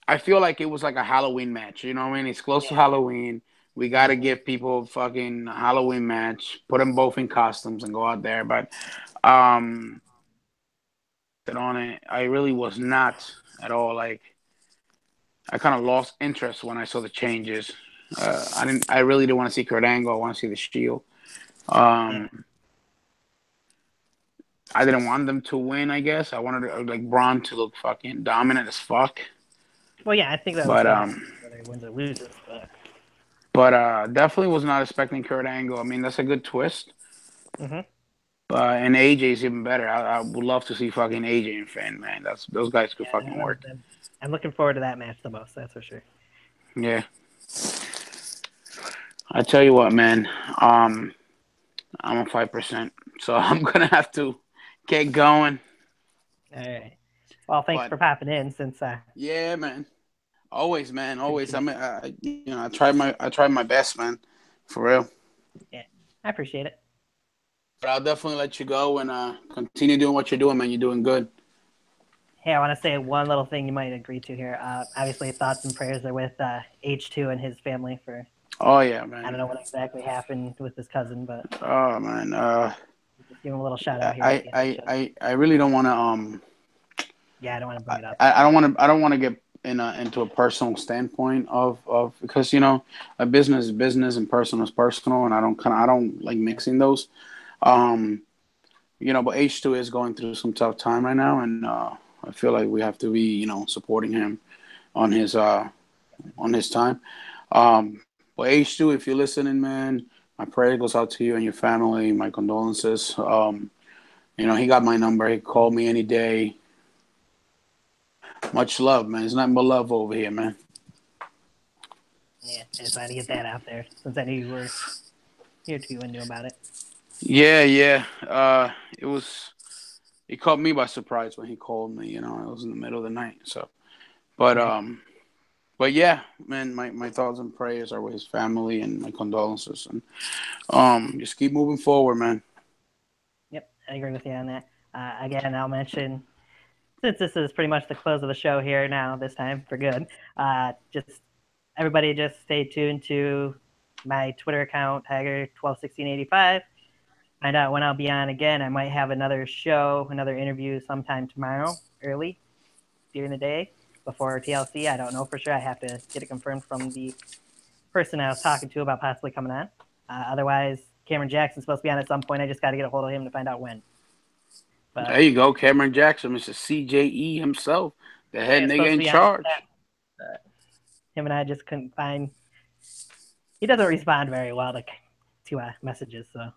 I feel like it was like a Halloween match. You know what I mean? It's close to Halloween. We got to give people a fucking Halloween match, put them both in costumes and go out there. But on it, I really was not at all. Like, I kind of lost interest when I saw the changes. I really didn't want to see Kurt Angle. I want to see the Shield. I didn't want them to win, I guess. I wanted like Braun to look fucking dominant as fuck. Well, yeah, I think that was whether he wins or loses. But definitely was not expecting Kurt Angle. I mean, that's a good twist. Mm-hmm. And AJ's even better. I would love to see fucking AJ and Finn, man. Those guys could fucking work. I'm looking forward to that match the most, that's for sure. Yeah. I tell you what, man. I'm on 5%, so I'm gonna have to get going. All right. Well, thanks for popping in. Since yeah, man. Always, man. Always. I tried my best, man. For real. Yeah, I appreciate it. But I'll definitely let you go and continue doing what you're doing, man. You're doing good. Hey, I want to say one little thing you might agree to here. Obviously, thoughts and prayers are with H2 and his family for. Oh yeah, man. I don't know what exactly happened with his cousin, but. Oh man. Just give him a little shout out here. I really don't want to. Yeah, I don't want to bring it up. I don't want to get into a personal standpoint of because you know a business is business and personal is personal, and I don't like mixing those. You know, but H2 is going through some tough time right now, and I feel like we have to be, you know, supporting him on his time. But H2, if you're listening, man, my prayer goes out to you and your family. My condolences. You know, he got my number. He called me any day. Much love, man. There's nothing but love over here, man. Yeah, I just wanted to get that out there since I knew you were here too and knew about it. Yeah. It was He caught me by surprise when he called me. You know, it was in the middle of the night. So, but yeah, man, my thoughts and prayers are with his family and my condolences, and just keep moving forward, man. Yep, I agree with you on that. Again, I'll mention, since this is pretty much the close of the show here now, this time for good, just everybody just stay tuned to my Twitter account, Tiger121685. Find out when I'll be on again. I might have another show, another interview sometime tomorrow, early during the day, before TLC. I don't know for sure. I have to get it confirmed from the person I was talking to about possibly coming on. Otherwise, Cameron Jackson's supposed to be on at some point. I just got to get a hold of him to find out when. But there you go, Cameron Jackson, Mr. CJE himself, the head nigga in charge. Him and I just couldn't find. He doesn't respond very well to messages, so.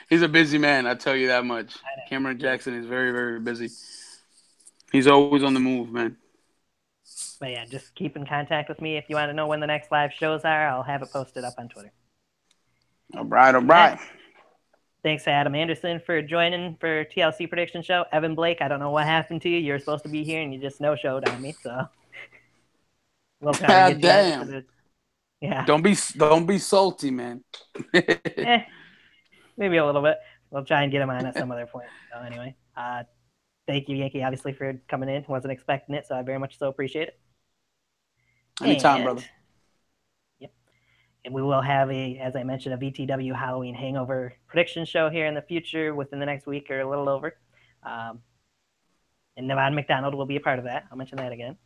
He's a busy man, I tell you that much. Cameron Jackson is very, very busy. He's always on the move, man. But yeah, just keep in contact with me if you want to know when the next live shows are. I'll have it posted up on Twitter. All right. Thanks to Adam Anderson for joining for TLC Prediction Show. Evan Blake, I don't know what happened to you. You were supposed to be here and you just no-showed on me, so. We'll God damn. Yeah. Don't be salty, man. Maybe a little bit. We'll try and get him on at some other point. So anyway, thank you, Yankee, obviously, for coming in. Wasn't expecting it, so I very much so appreciate it. Anytime, brother. Yep. And we will have as I mentioned, a VTW Halloween Hangover prediction show here in the future within the next week or a little over. And Nevada McDonald will be a part of that. I'll mention that again.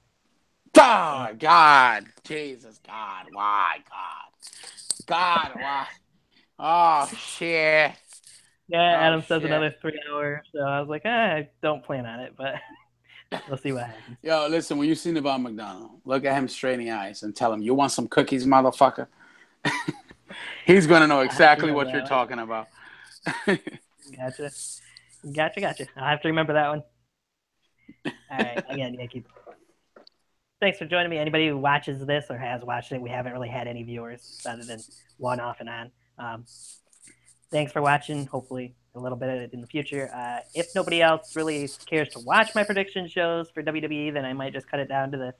Oh, God. Jesus, God. Why, God? God, why? Oh, shit. Yeah, Adam says another 3 hours, so I was like, I don't plan on it, but we'll see what happens. Yo, listen, when you see Nevada McDonald, look at him straight in the eyes and tell him, you want some cookies, motherfucker? He's going to know exactly what you're talking about. Gotcha. I'll have to remember that one. All right, again, Yankee. Thanks for joining me. Anybody who watches this or has watched it, we haven't really had any viewers other than one off and on. Thanks for watching. Hopefully a little bit of it in the future. If nobody else really cares to watch my prediction shows for WWE, then I might just cut it down to the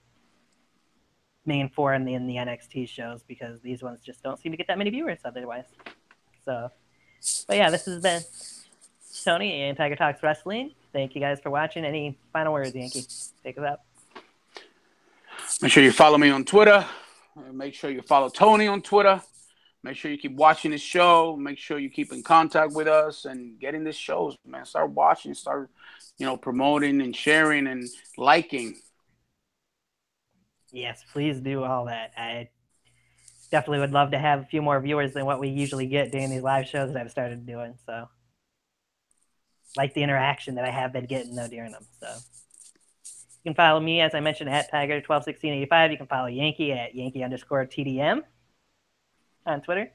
main four and the NXT shows because these ones just don't seem to get that many viewers otherwise. So, but yeah, this has been Tony and Tiger Talks Wrestling. Thank you guys for watching. Any final words, Yankee? Take us out. Make sure you follow me on Twitter. Make sure you follow Tony on Twitter. Make sure you keep watching this show. Make sure you keep in contact with us and getting these shows, man. Start watching, start, promoting and sharing and liking. Yes, please do all that. I definitely would love to have a few more viewers than what we usually get during these live shows that I've started doing. So, like the interaction that I have been getting though during them. So, you can follow me, as I mentioned, at Tiger121685. You can follow Yankee at Yankee_TDM on Twitter.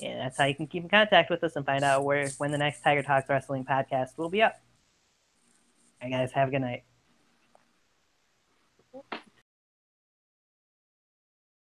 And that's how you can keep in contact with us and find out when the next Tiger Talks Wrestling podcast will be up. All right, guys, have a good night.